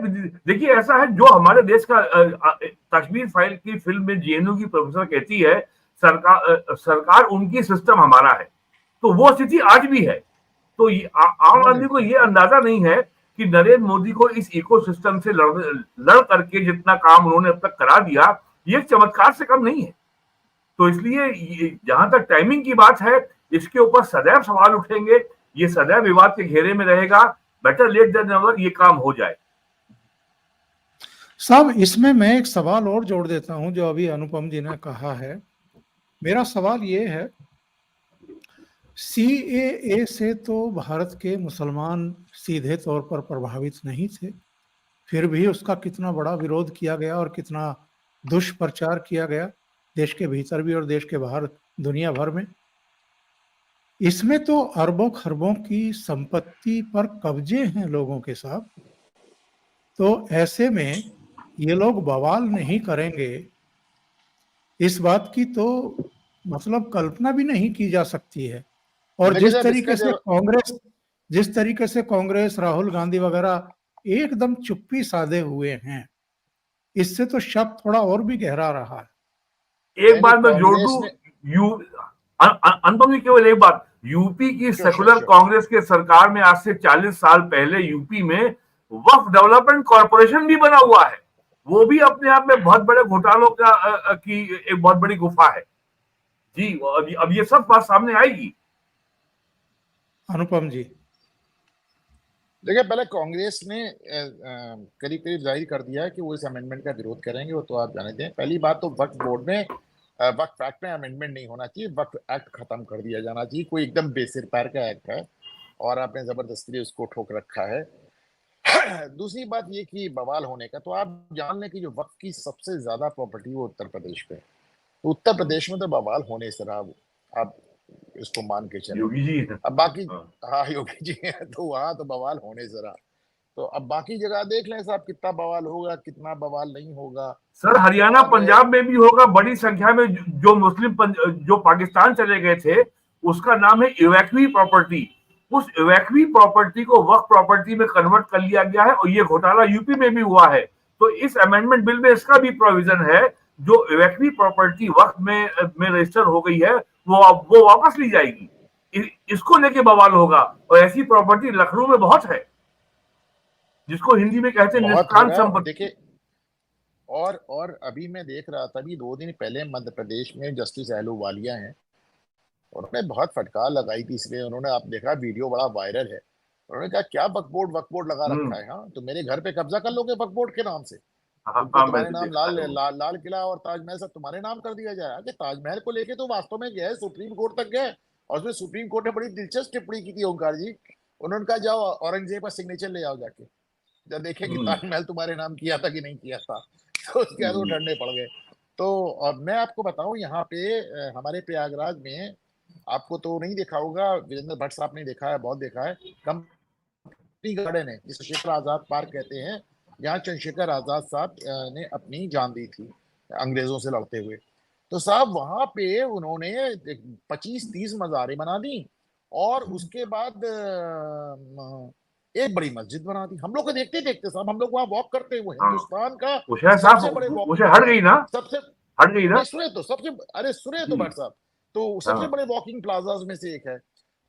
देखिए ऐसा है, जो हमारे देश का कश्मीर फाइल की फिल्म में जेएनयू की प्रोफेसर कहती है सरकार उनकी, सिस्टम हमारा है, तो वो स्थिति आज भी है। तो आम आदमी को ये अंदाजा नहीं है कि नरेंद्र मोदी को इस इकोसिस्टम से लड़ करके जितना काम उन्होंने अब तक करा दिया, ये चमत्कार से कम नहीं है। तो इसलिए जहां तक टाइमिंग की बात है, इसके ऊपर सदैव सवाल उठेंगे, ये सदैव विवाद के घेरे में रहेगा। बेटर लेट देन नेवर ये काम हो जाए। साहब, इसमें मैं एक सवाल और जोड़ देता हूं जो अभी अनुपम जी ने कहा है। मेरा सवाल ये है, सीएए से तो भारत के मुसलमान सीधे तौर पर प्रभावित नहीं थे, फिर भी उसका कितना बड़ा विरोध किया गया और कितना दुष्प्रचार किया गया, देश के भीतर भी और देश के बाहर, दुनिया भर में। इसमें तो अरबों खरबों की संपत्ति पर कब्जे हैं लोगों के साथ, तो ऐसे में ये लोग बवाल नहीं करेंगे, इस बात की तो मतलब कल्पना भी नहीं की जा सकती है। और जिस तरीके से कांग्रेस राहुल गांधी वगैरह एकदम चुप्पी साधे हुए हैं, इससे तो शक थोड़ा और भी गहरा रहा है। एक बात मैं जोड़ दूं, अनुपम जी, केवल एक बात, यूपी की सेकुलर कांग्रेस के सरकार में आज से 40 साल पहले यूपी में वक्फ डेवलपमेंट कॉर्पोरेशन भी बना हुआ है। वो भी अपने आप में बहुत बड़े घोटालों की एक बहुत बड़ी गुफा है जी। अब ये सब बात सामने आएगी। अनुपम जी, देखिए, पहले कांग्रेस ने करीब करीब जाहिर कर दिया है कि वो इस अमेंडमेंट का विरोध करेंगे, वो तो आप जानते हैं। पहली बात तो वक्फ बोर्ड में, वक्फ एक्ट में अमेंडमेंट नहीं होना चाहिए, वक्फ एक्ट खत्म कर दिया जाना चाहिए। कोई एकदम बेसिर पैर का एक्ट है और आपने जबरदस्ती उसको ठोक रखा है। दूसरी बात ये कि बवाल होने का, तो आप जान लें कि जो वक्फ की सबसे ज्यादा प्रॉपर्टी वो उत्तर प्रदेश पे, तो उत्तर प्रदेश में तो बवाल होने से रहा, आप इसको मान के चले। योगी जी, अब बाकी, हाँ योगी जी है, तो वहां तो बवाल होने से रहा। तो अब बाकी जगह देख लें साहब, कितना बवाल होगा, कितना बवाल नहीं होगा। सर हरियाणा पंजाब में भी होगा बड़ी संख्या में। जो मुस्लिम जो पाकिस्तान चले गए थे, उसका नाम है इवैक्वी प्रॉपर्टी। उस इवैक्वी प्रॉपर्टी को वक्फ प्रॉपर्टी में कन्वर्ट कर लिया गया है और ये घोटाला यूपी में भी हुआ है। तो इस अमेंडमेंट बिल में इसका भी प्रोविजन है, जो इवैक्वी प्रॉपर्टी वक्फ में रजिस्टर हो गई है वो वापस ली जाएगी। इसको लेके बवाल होगा। और ऐसी प्रॉपर्टी लखनऊ में बहुत है, जिसको हिंदी में कहते हैं निष्काम संपत्ति। देखिए, और अभी मैं देख रहा था, अभी 2 दिन पहले मध्य प्रदेश में जस्टिस अहलूवालिया हैं, उन्होंने बहुत फटकार लगाई थी इसलिए। उन्होंने, आप देखा वीडियो बड़ा वायरल है, उन्होंने कहा क्या वक्फ बोर्ड लगा रखा है, हाँ तो मेरे घर पे कब्जा कर लोगे वक्फ बोर्ड के नाम से, तुम्हारे नाम लाल किला और ताजमहल सब तुम्हारे नाम कर दिया जाए। आगे ताजमहल को लेके तो वास्तव में गए, सुप्रीम कोर्ट तक गए, और उसमें सुप्रीम कोर्ट ने बड़ी दिलचस्प टिप्पणी की थी ओंकार जी। उन्होंने कहा जाओ औरंगजेब का सिग्नेचर ले आओ जाके, जब देखे कि ताजमहल तुम्हारे नाम किया था कि नहीं किया था, तो उसके बाद वो डरने पड़ गए। तो मैं आपको बताऊं, यहाँ पे हमारे प्रयागराज में, आपको तो नहीं देखा होगा, वीरेंद्र भट्ट साहब ने देखा है, बहुत देखा है, कंपनी गार्डन है जिसको चंद्रशेखर आजाद पार्क कहते हैं, जहाँ चंद्रशेखर आजाद साहब ने अपनी जान दी थी अंग्रेजों से लड़ते हुए। तो साहब वहां पे उन्होंने 25-30 मज़ारें बना दी और उसके बाद एक बड़ी मस्जिद बना दी। हम लोग को देखते देखते साहब, हम लोग वहां वॉक करते हैं, वो हिंदुस्तान का सबसे बड़े वॉक, हट गई ना, सबसे हट गई ना, सुने तो सबसे, अरे सुने तो भट्ट साहब, तो सबसे हाँ। बड़े वॉकिंग प्लाजाज में से एक है।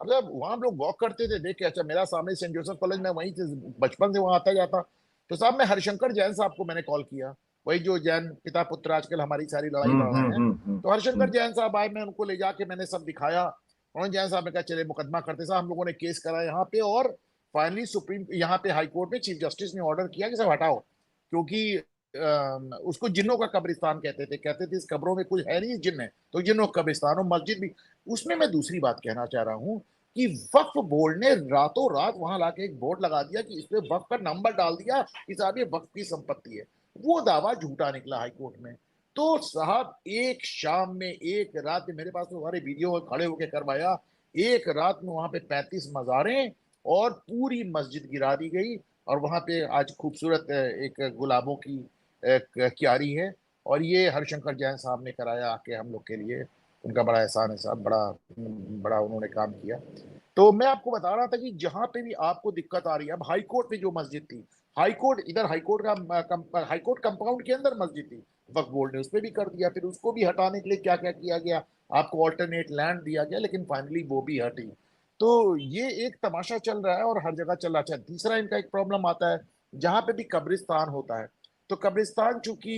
अब जब वहां हम लोग वॉक करते थे, देख के अच्छा, मेरा सामने सेंट जोसेफ कॉलेज में, वहीं से बचपन से वहां आता जाता। तो साहब मैं हरिशंकर जैन साहब को मैंने कॉल किया, वही जो जैन पिता पुत्र आजकल हमारी सारी लड़ाई लड़ रहे हैं। तो हरिशंकर जैन साहब आए, मैं उनको ले जाके मैंने सब दिखाया। उन्होंने जैन साहब ने कहा चले मुकदमा करते साहब, हम लोगों ने केस करा यहाँ पे, और फाइनली सुप्रीम यहाँ पे हाई कोर्ट में चीफ जस्टिस ने ऑर्डर किया कि सब हटाओ, क्योंकि उसको जिन्नों का कब्रिस्तान कहते थे इस कब्रों में कुछ है नहीं, जिन्न है, तो जिन्नों का कब्रिस्तान और मस्जिद भी। उसमें मैं दूसरी बात कहना चाह रहा हूँ कि वक्फ बोर्ड ने रातों रात वहां लाके एक बोर्ड लगा दिया कि इसमें वक्फ का नंबर डाल दिया कि साहब ये वक्फ की संपत्ति है। वो दावा झूठा निकला हाईकोर्ट में। तो साहब एक शाम में, एक रात में, मेरे पास तो सारे वीडियो खड़े होके करवाया, एक रात में वहां पे 35 मज़ारें और पूरी मस्जिद गिरा दी गई। और वहां पे आज खूबसूरत एक गुलाबों की क्यारी है, और ये हरिशंकर जैन साहब ने कराया आके हम लोग के लिए। उनका बड़ा एहसान है साहब, बड़ा बड़ा उन्होंने काम किया। तो मैं आपको बता रहा था कि जहां पे भी आपको दिक्कत आ रही है, अब हाई कोर्ट में जो मस्जिद थी, हाई कोर्ट इधर हाई कोर्ट कंपाउंड के अंदर मस्जिद थी, वक्फ बोर्ड ने उसपे भी कर दिया। फिर उसको भी हटाने के लिए क्या क्या किया गया, आपको ऑल्टरनेट लैंड दिया गया, लेकिन फाइनली वो भी हटी। तो ये एक तमाशा चल रहा है और हर जगह चल रहा है। तीसरा इनका एक प्रॉब्लम आता है, जहां पे भी कब्रिस्तान होता है, तो कब्रिस्तान चूंकि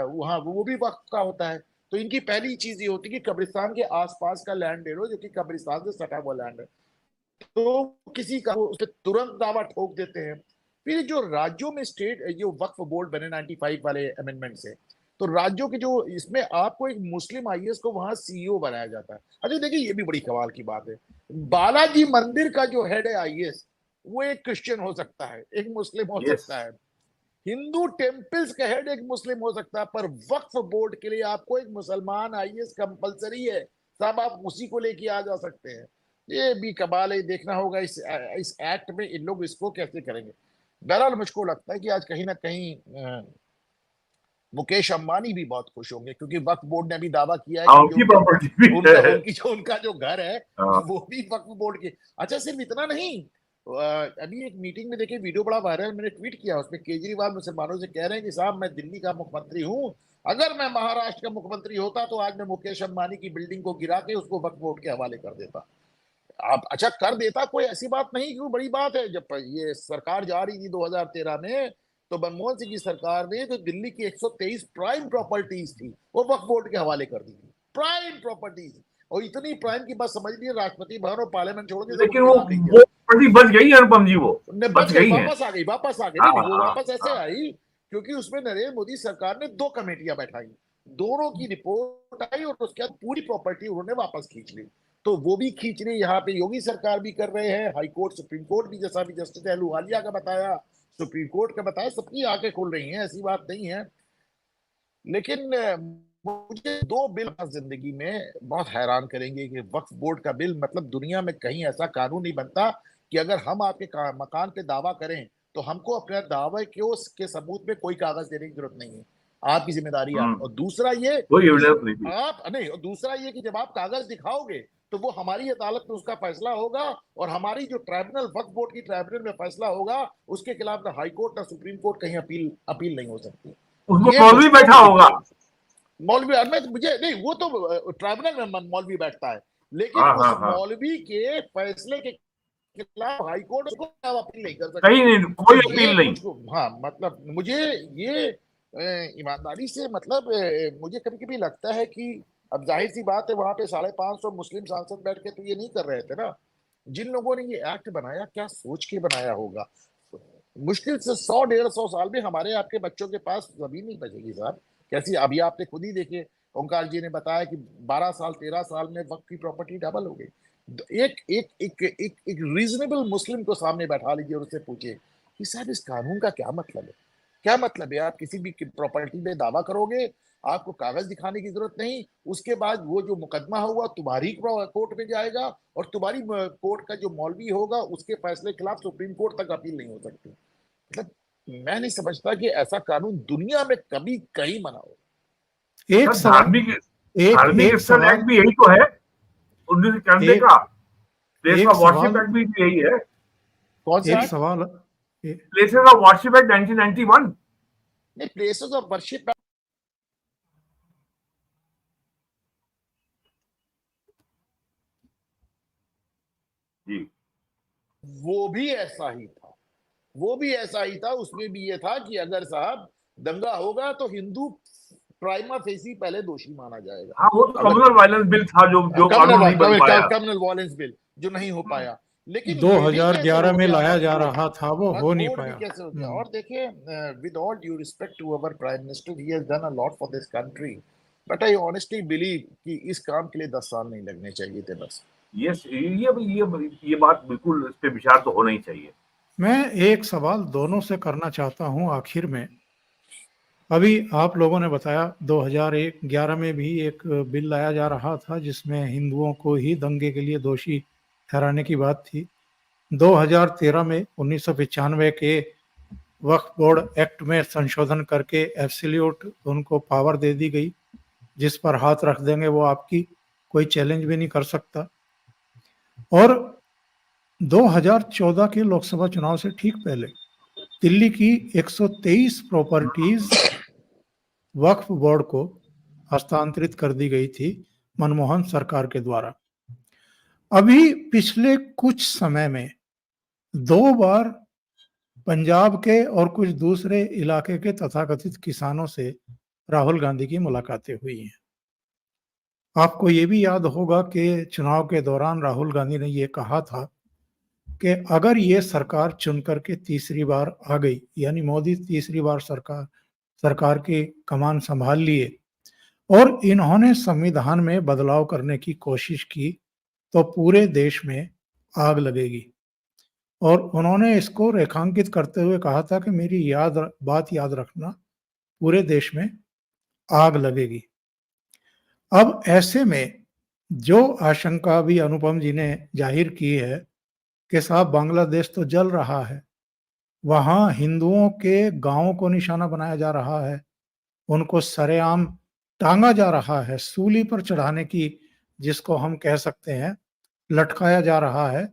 वहां वो भी वक्त का होता है, तो इनकी पहली चीज ये होती है कि कब्रिस्तान के आसपास का लैंड ले लो, जो कि कब्रिस्तान से सटा हुआ लैंड है, तो किसी का उस पर तुरंत दावा ठोक देते हैं। फिर जो राज्यों में स्टेट जो वक्फ बोर्ड बने 95 वाले अमेंडमेंट से, तो राज्यों के जो इसमें आपको एक मुस्लिम आईएएस को वहां सीईओ बनाया जाता है। अच्छा देखिए, ये भी बड़ी कमाल की बात है, बालाजी मंदिर का जो हेड है आईएएस, वो एक क्रिश्चियन हो सकता है, एक मुस्लिम हो सकता है, हिंदू टेम्पल्स का हेड एक मुस्लिम हो सकता है, पर वक्फ बोर्ड के लिए आपको एक मुसलमान आईएएस कंपलसरी है साहब, आप उसी को लेके आ जा सकते हैं। ये भी कमाल है, देखना होगा इस एक्ट में इन लोग इसको कैसे करेंगे। बहरहाल मुझको लगता है कि आज कहीं ना कहीं मुकेश अंबानी भी बहुत खुश होंगे, क्योंकि वक्फ बोर्ड ने भी दावा किया है कि उनकी प्रॉपर्टी भी उनका जो घर है वो भी वक्फ बोर्ड के। अच्छा सिर्फ इतना नहीं, अभी एक मीटिंग में देखिए वीडियो बड़ा वायरल, मैंने ट्वीट किया, उसमें केजरीवाल मुसलमानों से कह रहे हैं कि साहब मैं दिल्ली का मुख्यमंत्री हूँ, अगर मैं महाराष्ट्र का मुख्यमंत्री होता तो आज मैं मुकेश अंबानी की बिल्डिंग को गिरा के उसको वक्फ बोर्ड के हवाले कर देता। आप अच्छा कर देता, कोई ऐसी बात नहीं, क्यों बड़ी बात है। जब ये सरकार जा रही थी 2013 में, तो मनमोहन सिंह की सरकार ने जो दिल्ली की 123 प्राइम प्रॉपर्टीज थी वो वक्फ बोर्ड के हवाले कर दी थी, प्राइम प्रॉपर्टीज। और इतनी प्राइम की बात समझ लीजिए, राष्ट्रपति भवन और पार्लियामेंट छोड़ के लेकिन वो प्रॉपर्टी बच गई है अनुपम जी, वो बच गई, वापस आ गई, वापस आ गई। नहीं वो वापस ऐसे आई क्योंकि उसमें नरेंद्र मोदी सरकार ने 2 कमेटियां बैठाई, दोनों की रिपोर्ट आई और उसके बाद पूरी प्रॉपर्टी उन्होंने वापस खींच ली। तो वो भी खींच रही, यहाँ पे योगी सरकार भी कर रहे हैं, हाई कोर्ट सुप्रीम कोर्ट भी, जैसा भी जस्टिस अहलूवालिया का बताया, सुप्रीम कोर्ट का बताया, सबकी आंखें खुल रही हैं, ऐसी बात नहीं है। लेकिन मुझे 2 बिल जिंदगी में बहुत हैरान करेंगे कि वक्फ बोर्ड का बिल, मतलब दुनिया में कहीं ऐसा कानून नहीं बनता कि अगर हम आपके मकान पे दावा करें तो हमको अपने दावे के सबूत में कोई कागज देने की जरूरत नहीं है, आपकी जिम्मेदारी आप। और दूसरा ये कि आप नहीं, और दूसरा ये कि जब आप कागज दिखाओगे तो वो हमारी अदालत में उसका फैसला होगा, और हमारी जो ट्राइब्यूनल वक्फ बोर्ड की ट्राइब्यूनल में फैसला होगा, उसके खिलाफ ना हाई कोर्ट ना सुप्रीम कोर्ट कहीं अपील नहीं हो सकती। उसमें मौलवी बैठा होगा, मौलवी मुझे नहीं, वो तो ट्राइब्यूनल में मौलवी बैठता है, लेकिन उस मौलवी के फैसले के खिलाफ हाई कोर्ट उसको अपील नहीं कर सकता, कहीं नहीं, कोई अपील नहीं। हाँ मतलब मुझे ये ईमानदारी से, मतलब मुझे कभी कभी लगता है कि अब जाहिर सी बात है, वहां पे 550 मुस्लिम सांसद बैठ के तो ये नहीं कर रहे थे ना। जिन लोगों ने ये एक्ट बनाया, क्या सोच के बनाया होगा। मुश्किल से 100-150 साल में हमारे आपके बच्चों के पास जमीन नहीं बचेगी साहब। कैसी, अभी आपने खुद ही देखे, ओंकार जी ने बताया कि 12 साल 13 साल में वक्त की प्रॉपर्टी डबल हो गई। एक एक एक एक एक रीजनेबल मुस्लिम को सामने बैठा लीजिए और उससे पूछिए कि साहब इस कानून का क्या मतलब है, क्या मतलब है। आप किसी भी प्रॉपर्टी में दावा करोगे, आपको कागज दिखाने की जरूरत नहीं, उसके बाद वो जो मुकदमा हुआ तुम्हारी कोर्ट में जाएगा, और तुम्हारी कोर्ट का जो मौलवी होगा उसके फैसले के खिलाफ सुप्रीम कोर्ट तक अपील नहीं हो सकती। मतलब मैं नहीं समझता कि ऐसा कानून दुनिया में कभी कहीं बना हो। एक धार्मिक एक्ट भी यही तो है 1991 का, प्लेस ऑफ वर्शिप एक्ट भी यही है। कौन सा सवाल, प्लेसेस ऑफ वर्शिप एक्ट 1991। नहीं, प्लेसेस ऑफ वर्शिप वो भी ऐसा ही था, वो भी ऐसा ही था। उसमें भी ये था कि अगर साहब दंगा होगा तो हिंदू प्राइमा फेसी पहले दोषी माना जाएगा। हाँ, वो तो अगर कम्युनल वायलेंस बिल था जो जो कानून नहीं बन पाया। कम्युनल वायलेंस बिल जो नहीं हो पाया, लेकिन ये भी कैसे 2011 हो में गया लाया जा मखबूल, रहा था, वो हो नहीं मखबूल भी पाया। कैसे हो गया। और देखिए, with all due respect to our prime minister, he has done a lot for this country, but I honestly believe कि इस काम के लिए 10 साल नहीं लगने चाहिए थे बस। ये बात बिल्कुल, इस पे विचार तो होना ही चाहिए। मैं एक सवाल दोनों से करना चाहता हूं आखिर में। अभी आप लोगों ने बताया 2011 में भी एक बिल लाया जा रहा था जिसमें हिंदुओं को ही दंगे के लिए दोषी ठहराने की बात थी। 2013 में 1995 के वक्फ बोर्ड एक्ट में संशोधन करके एब्सोल्यूट उनको पावर दे दी गई, जिस पर हाथ रख देंगे वो आपकी कोई चैलेंज भी नहीं कर सकता। और 2014 के लोकसभा चुनाव से ठीक पहले दिल्ली की 123 प्रॉपर्टीज वक्फ बोर्ड को हस्तांतरित कर दी गई थी मनमोहन सरकार के द्वारा। अभी पिछले कुछ समय में 2 बार पंजाब के और कुछ दूसरे इलाके के तथाकथित किसानों से राहुल गांधी की मुलाकातें हुई हैं। आपको ये भी याद होगा कि चुनाव के दौरान राहुल गांधी ने ये कहा था कि अगर ये सरकार चुनकर के तीसरी बार आ गई, यानी मोदी तीसरी बार सरकार की कमान संभाल लिए और इन्होंने संविधान में बदलाव करने की कोशिश की तो पूरे देश में आग लगेगी। और उन्होंने इसको रेखांकित करते हुए कहा था कि मेरी बात याद रखना, पूरे देश में आग लगेगी। अब ऐसे में जो आशंका भी अनुपम जी ने जाहिर की है कि साहब बांग्लादेश तो जल रहा है, वहां हिंदुओं के गांवों को निशाना बनाया जा रहा है, उनको सरेआम टांगा जा रहा है, सूली पर चढ़ाने की जिसको हम कह सकते हैं, लटकाया जा रहा है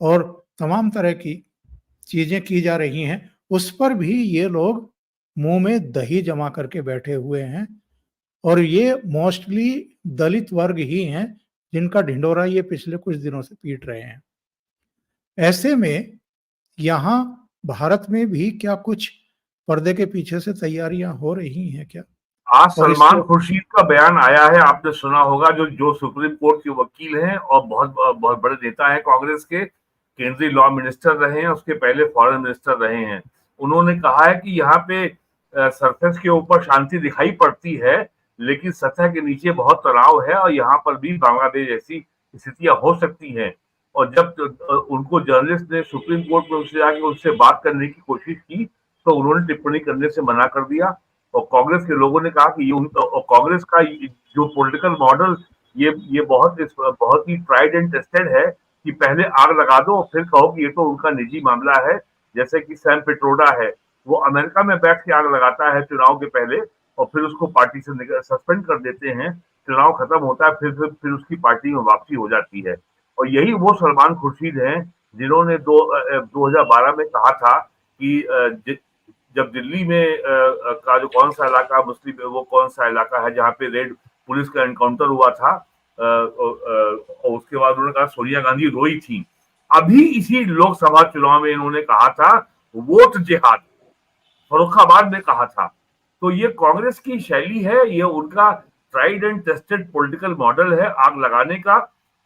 और तमाम तरह की चीजें की जा रही हैं, उस पर भी ये लोग मुंह में दही जमा करके बैठे हुए हैं। और ये मोस्टली दलित वर्ग ही हैं जिनका ढिंढोरा ये पिछले कुछ दिनों से पीट रहे हैं। ऐसे में यहाँ भारत में भी क्या कुछ पर्दे के पीछे से तैयारियां हो रही हैं क्या? आज और सलमान इसको खुर्शीद का बयान आया है, आपने सुना होगा, जो जो सुप्रीम कोर्ट के वकील हैं और बहुत बहुत बड़े नेता हैं कांग्रेस के, केंद्रीय लॉ मिनिस्टर रहे हैं, उसके पहले फॉरेन मिनिस्टर रहे हैं। उन्होंने कहा है कि यहाँ पे सरफेस के ऊपर शांति दिखाई पड़ती है, लेकिन सतह के नीचे बहुत तनाव है और यहाँ पर भी बांग्लादेश जैसी स्थितियां हो सकती हैं। और जब उनको जर्नलिस्ट ने सुप्रीम कोर्ट में उनसे जाके उनसे बात करने की कोशिश की तो उन्होंने टिप्पणी करने से मना कर दिया। और कांग्रेस के लोगों ने कहा कि कांग्रेस का जो पॉलिटिकल मॉडल, ये बहुत ही ट्राइड एंड टेस्टेड है कि पहले आग लगा दो और फिर कहो कि ये तो उनका निजी मामला है। जैसे कि सैम पिट्रोडा है, वो अमेरिका में बैठ के आग लगाता है चुनाव के पहले और फिर उसको पार्टी से सस्पेंड कर देते हैं। चुनाव खत्म होता है, फिर उसकी पार्टी में वापसी हो जाती है। और यही वो सलमान खुर्शीद हैं जिन्होंने 2012 में कहा था कि जब दिल्ली में का जो कौन सा इलाका मुस्लिम, वो कौन सा इलाका है जहाँ पे रेड पुलिस का एनकाउंटर हुआ था, और उसके बाद उन्होंने कहा सोनिया गांधी रोई थी। अभी इसी लोकसभा चुनाव में इन्होंने कहा था वोट जिहाद, फर्रुखाबाद में कहा था। तो ये कांग्रेस की शैली है, ये उनका tried and tested political model है आग लगाने का।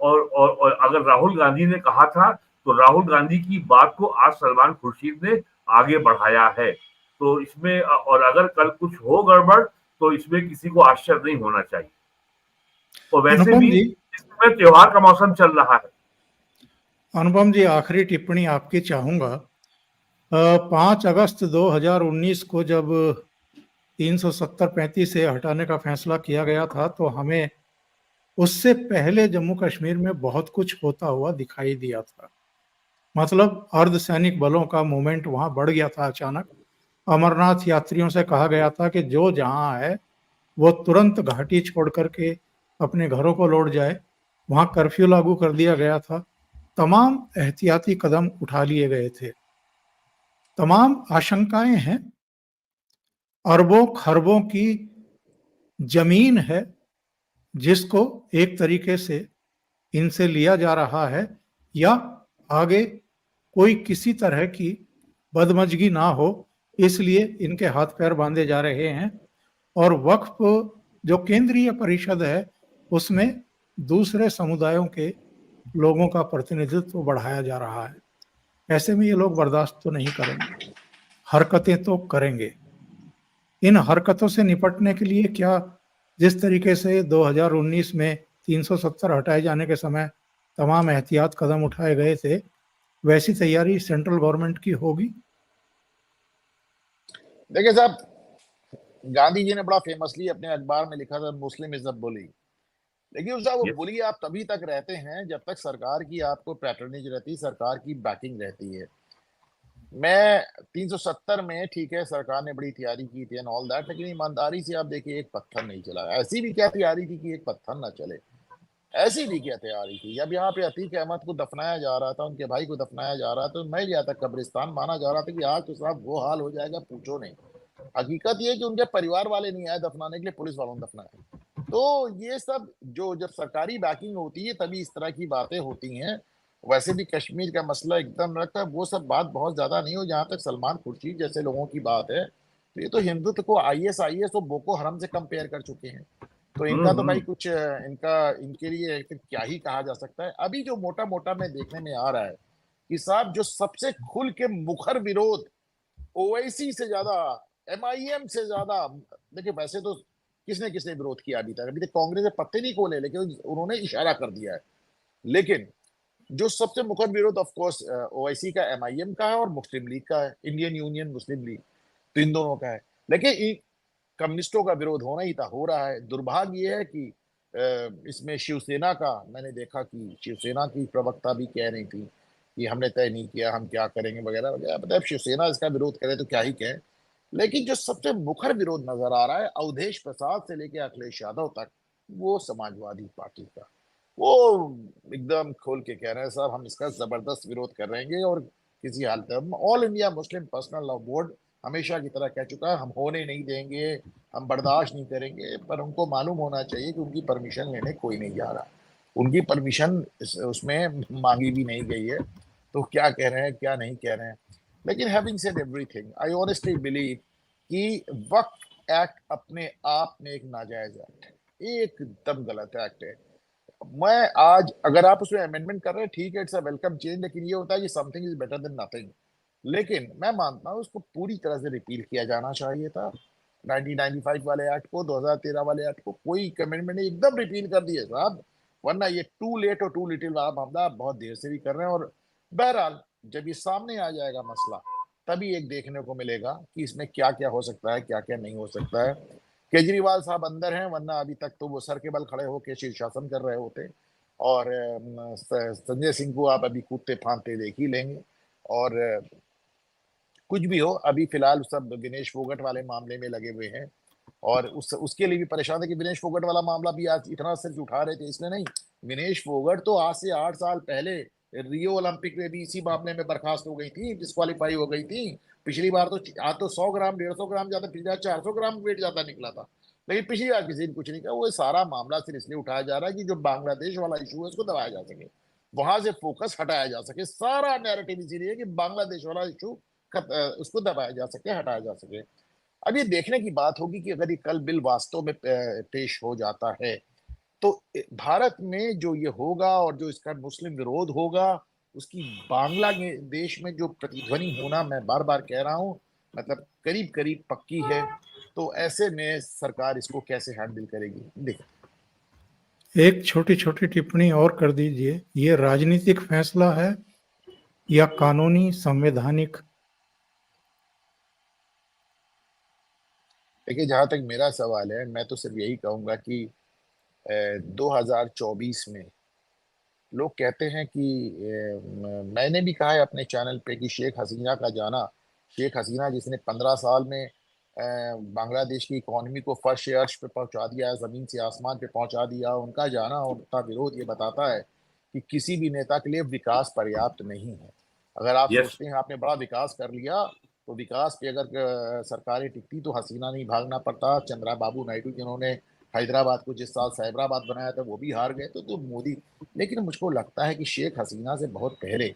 और अगर राहुल गांधी ने कहा था तो राहुल गांधी की बात को आज सलमान खुर्शीद ने आगे बढ़ाया है। तो इसमें, और अगर कल कुछ हो गड़बड़ तो इसमें किसी को आश्चर्य नहीं होना चाहिए। और वैसे अनुपम भी जी, इस समय त्योहार का मौसम चल रहा है। अनुपम जी आखिरी टिप्पणी आपकी चाहूंगा। 5 अगस्त 2019 को जब 370-35 से हटाने का फैसला किया गया था तो हमें उससे पहले जम्मू कश्मीर में बहुत कुछ होता हुआ दिखाई दिया था। मतलब अर्धसैनिक बलों का मूवमेंट वहां बढ़ गया था अचानक। अमरनाथ यात्रियों से कहा गया था कि जो जहां है वो तुरंत घाटी छोड़ करके अपने घरों को लौट जाए। वहां कर्फ्यू लागू कर दिया गया था। तमाम एहतियाती कदम उठा लिए गए थे। तमाम आशंकाएं हैं। अरबों खरबों की जमीन है जिसको एक तरीके से इनसे लिया जा रहा है या आगे कोई किसी तरह की बदमजगी ना हो, इसलिए इनके हाथ पैर बांधे जा रहे हैं। और वक्फ जो केंद्रीय परिषद है उसमें दूसरे समुदायों के लोगों का प्रतिनिधित्व बढ़ाया जा रहा है। ऐसे में ये लोग बर्दाश्त तो नहीं करेंगे, हरकतें तो करेंगे। इन हरकतों से निपटने के लिए क्या जिस तरीके से 2019 में 370 हटाए जाने के समय तमाम एहतियात कदम उठाए गए थे, वैसी तैयारी सेंट्रल गवर्नमेंट की होगी? देखिए साहब, गांधी जी ने बड़ा फेमसली अपने अखबार में लिखा था, मुस्लिम इज अ बुली। लेकिन साहब, वो Yes. बुली आप तभी तक रहते हैं जब तक सरकार की आपको पैटर्नेज रहती है, सरकार की बैकिंग रहती है। मैं 370 में, ठीक है, सरकार ने बड़ी तैयारी की थी एंड ऑल दैट, लेकिन ईमानदारी से आप देखिए एक पत्थर नहीं चला। ऐसी भी क्या तैयारी थी कि एक पत्थर ना चले? ऐसी भी क्या तैयारी थी? जब यहाँ पे अतीक अहमद को दफनाया जा रहा था, उनके भाई को दफनाया जा रहा था, तो मैं गया था कब्रिस्तान, माना जा रहा था कि आज तो साहब वो हाल हो जाएगा, पूछो नहीं। हकीकत ये है कि उनके परिवार वाले नहीं आए दफनाने के लिए, पुलिस वालों ने दफनाया। तो ये सब जो जब सरकारी बैकिंग होती है तभी इस तरह की बातें होती हैं। वैसे भी कश्मीर का मसला एकदम रखता है, वो सब बात बहुत ज्यादा नहीं हो। जहां तक सलमान खुर्शीद जैसे लोगों की बात है, तो ये तो हिंदुत्व को आईएस और बोको हरम से कंपेयर कर चुके हैं। तो इनका तो भाई कुछ इनके लिए फिर क्या ही कहा जा सकता है। अभी जो मोटा मोटा में देखने में आ रहा है कि साहब जो सबसे खुल के मुखर विरोध ओवैसी से ज्यादा, एमआईएम से ज्यादा, देखिए वैसे तो किसने किसने विरोध किया अभी तक कांग्रेस ने पत्ते नहीं खोले, लेकिन उन्होंने इशारा कर दिया है। लेकिन जो सबसे मुखर विरोध ऑफ कोर्स ओवैसी का, एमआईएम का है और मुस्लिम लीग का है, इंडियन यूनियन मुस्लिम लीग, तो इन दोनों का है। लेकिन कम्युनिस्टों का विरोध होना ही था, हो रहा है। दुर्भाग्य ये है कि इसमें शिवसेना का, मैंने देखा कि शिवसेना की प्रवक्ता भी कह रही थी कि हमने तय नहीं किया हम क्या करेंगे वगैरह वगैरह। मतलब शिवसेना इसका विरोध करे तो क्या ही कहें। लेकिन जो सबसे मुखर विरोध नजर आ रहा है अवधेश प्रसाद से लेके अखिलेश यादव तक, वो समाजवादी पार्टी का। वो एकदम खोल के कह रहे हैं साहब हम इसका जबरदस्त विरोध कर रहेंगे और किसी हालत में। All India Muslim personal law board हमेशा की तरह कह चुका है हम होने नहीं देंगे, हम बर्दाश्त नहीं करेंगे। पर उनको मालूम होना चाहिए कि उनकी परमिशन लेने कोई नहीं जा रहा, उनकी परमिशन उसमें मांगी भी नहीं गई है। तो क्या कह रहे हैं क्या नहीं कह रहे हैं। लेकिन हैविंग सेड एवरीथिंग, आई ऑनेस्टली बिलीव कि वक्फ एक्ट अपने आप में एक नाजायज एक्ट है, एकदम गलत एक्ट है। मैं आज अगर आप उसमें अमेंडमेंट कर रहे हैं, ठीक है, इट्स अ वेलकम चेंज, लेकिन ये होता है कि something is better than nothing. लेकिन मैं मानता हूँ उसको पूरी तरह से रिपील किया जाना चाहिए था। 1995 वाले एक्ट को, 2013 वाले एक्ट को कोई अमेंडमेंट नहीं, एकदम रिपील कर दिए साहब। वरना ये टू लेट और टू लिटिल आप हमला बहुत देर से भी कर रहे हैं। और बहरहाल जब ये सामने आ जाएगा मसला, तभी एक देखने को मिलेगा कि इसमें क्या क्या हो सकता है, क्या क्या नहीं हो सकता है। केजरीवाल साहब अंदर हैं, वरना अभी तक तो वो सर के बल खड़े होकर शीर्षासन कर रहे होते। और संजय सिंह को आप अभी कूदते फांदते देख ही लेंगे। और कुछ भी हो, अभी फिलहाल सब विनेश फोगट वाले मामले में लगे हुए हैं। और उसके लिए भी परेशान है कि विनेश फोगट वाला मामला भी आज इतना सिर्फ उठा रहे थे इसलिए नहीं। विनेश फोगट तो आज से 8 साल पहले रियो ओलंपिक में भी इसी मामले में बर्खास्त हो गई थी, डिस्क्वालीफाई हो गई थी। पिछली बार तो आज तो 100 ग्राम 150 ग्राम ज्यादा, पिछली बार 400 ग्राम वेट ज्यादा निकला था। लेकिन पिछली बार किसी ने कुछ नहीं कहा। वो सारा मामला सिर्फ इसलिए उठाया जा रहा है कि जो बांग्लादेश वाला इशू है उसको दबाया जा सके, वहां से फोकस हटाया जा सके। सारा नैरेटिव इसीलिए कि बांग्लादेश वाला इशू उसको दबाया जा सके, हटाया जा सके। अब ये देखने की बात होगी कि अगर ये कल बिल वास्तव में पेश हो जाता है तो भारत में जो ये होगा और जो इसका मुस्लिम विरोध होगा, उसकी बांग्लादेश में जो प्रतिध्वनि होना, मैं बार बार कह रहा हूं, मतलब करीब करीब पक्की है। तो ऐसे में सरकार इसको कैसे हैंडल करेगी? देखिए, एक छोटी छोटी टिप्पणी और कर दीजिए, ये राजनीतिक फैसला है या कानूनी संवैधानिक? देखिए जहां तक मेरा सवाल है, मैं तो सिर्फ यही कहूंगा कि 2024 में लोग कहते हैं कि मैंने भी कहा है अपने चैनल पे कि शेख हसीना का जाना, शेख हसीना जिसने 15 साल में बांग्लादेश की इकोनॉमी को फर्श अर्श पे पहुंचा दिया, जमीन से आसमान पे पहुंचा दिया, उनका जाना और उनका विरोध ये बताता है कि किसी भी नेता के लिए विकास पर्याप्त नहीं है। अगर आप Yes. सोचते हैं आपने बड़ा विकास कर लिया, तो विकास पे अगर सरकारें टिकती तो हसीना नहीं भागना पड़ता, चंद्रा बाबू नायडू जिन्होंने हैदराबाद को जिस साल साइबराबाद बनाया था वो भी हार गए, तो मोदी। लेकिन मुझको लगता है कि शेख हसीना से बहुत पहले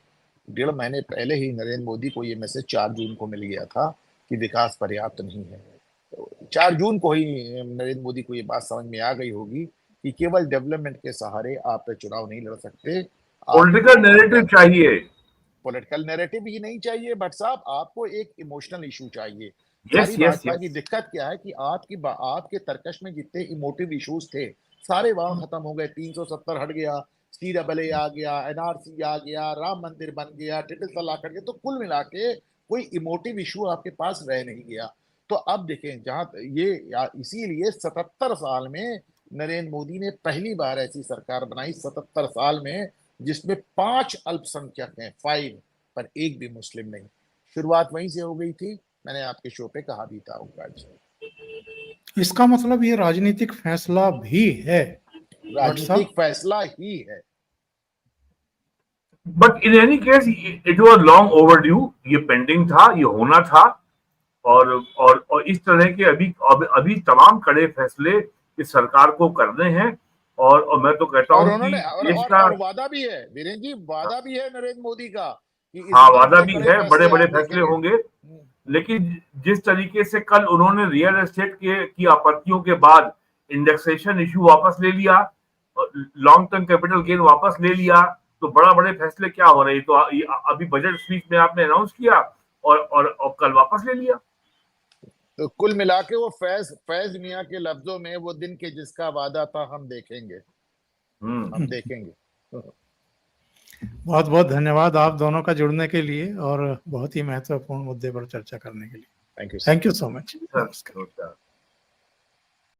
1.5 महीने पहले ही नरेंद्र मोदी को ये मैसेज 4 जून को मिल गया था कि विकास पर्याप्त नहीं है। 4 जून को ही नरेंद्र मोदी को ये बात समझ में आ गई होगी कि केवल डेवलपमेंट के सहारे आप चुनाव नहीं लड़ सकते। पॉलिटिकल नैरेटिव चाहिए, पॉलिटिकल नैरेटिव ही नहीं चाहिए भट्ट साहब, आपको एक इमोशनल इशू चाहिए। यस सारी यस भाजपा की दिक्कत क्या है कि आपके तर्कश में जितने इमोटिव इश्यूज थे सारे वहां खत्म हो गए। 370 हट गया, CAA आ गया, NRC आ गया, राम मंदिर बन गया, ट्रिपल तलाक हट गया, तो कुल मिला के कोई इमोटिव इशू आपके पास रह नहीं गया। तो अब देखें जहां ये इसीलिए 77 साल में नरेंद्र मोदी ने पहली बार ऐसी सरकार बनाई, 77 साल में, जिसमें 5 अल्पसंख्यक हैं, 5, पर एक भी मुस्लिम नहीं। शुरुआत वहीं से हो गई थी, मैंने आपके शो पे कहा भी था ओंकार जी। इसका मतलब ये राजनीतिक फैसला भी है, राजनीतिक फैसला ही है। But in any case it was long overdue, ये पेंडिंग था, ये होना था। और इस तरह के अभी तमाम कड़े फैसले इस सरकार को करने हैं। और मैं तो कहता हूं कि देश का वादा भी है वीरेंद्र जी, वादा भी है नरेंद्र मोदी का कि हाँ, वादा भी है, बड़े बड़े फैसले होंगे। लेकिन जिस तरीके से कल उन्होंने रियल एस्टेट की आपत्तियों के बाद इंडेक्सेशन इश्यू वापस ले लिया, लॉन्ग टर्म कैपिटल गेन वापस ले लिया, तो बड़ा बड़े फैसले क्या हो रहे हैं। तो अभी बजट स्पीच में आपने अनाउंस किया और कल वापस ले लिया। तो कुल मिला के वो फैज मियां के लफ्जों में, वो दिन के जिसका वादा था हम देखेंगे, हम देखेंगे। बहुत बहुत धन्यवाद आप दोनों का जुड़ने के लिए और बहुत ही महत्वपूर्ण मुद्दे पर चर्चा करने के लिए। Thank you so much. नमस्कार।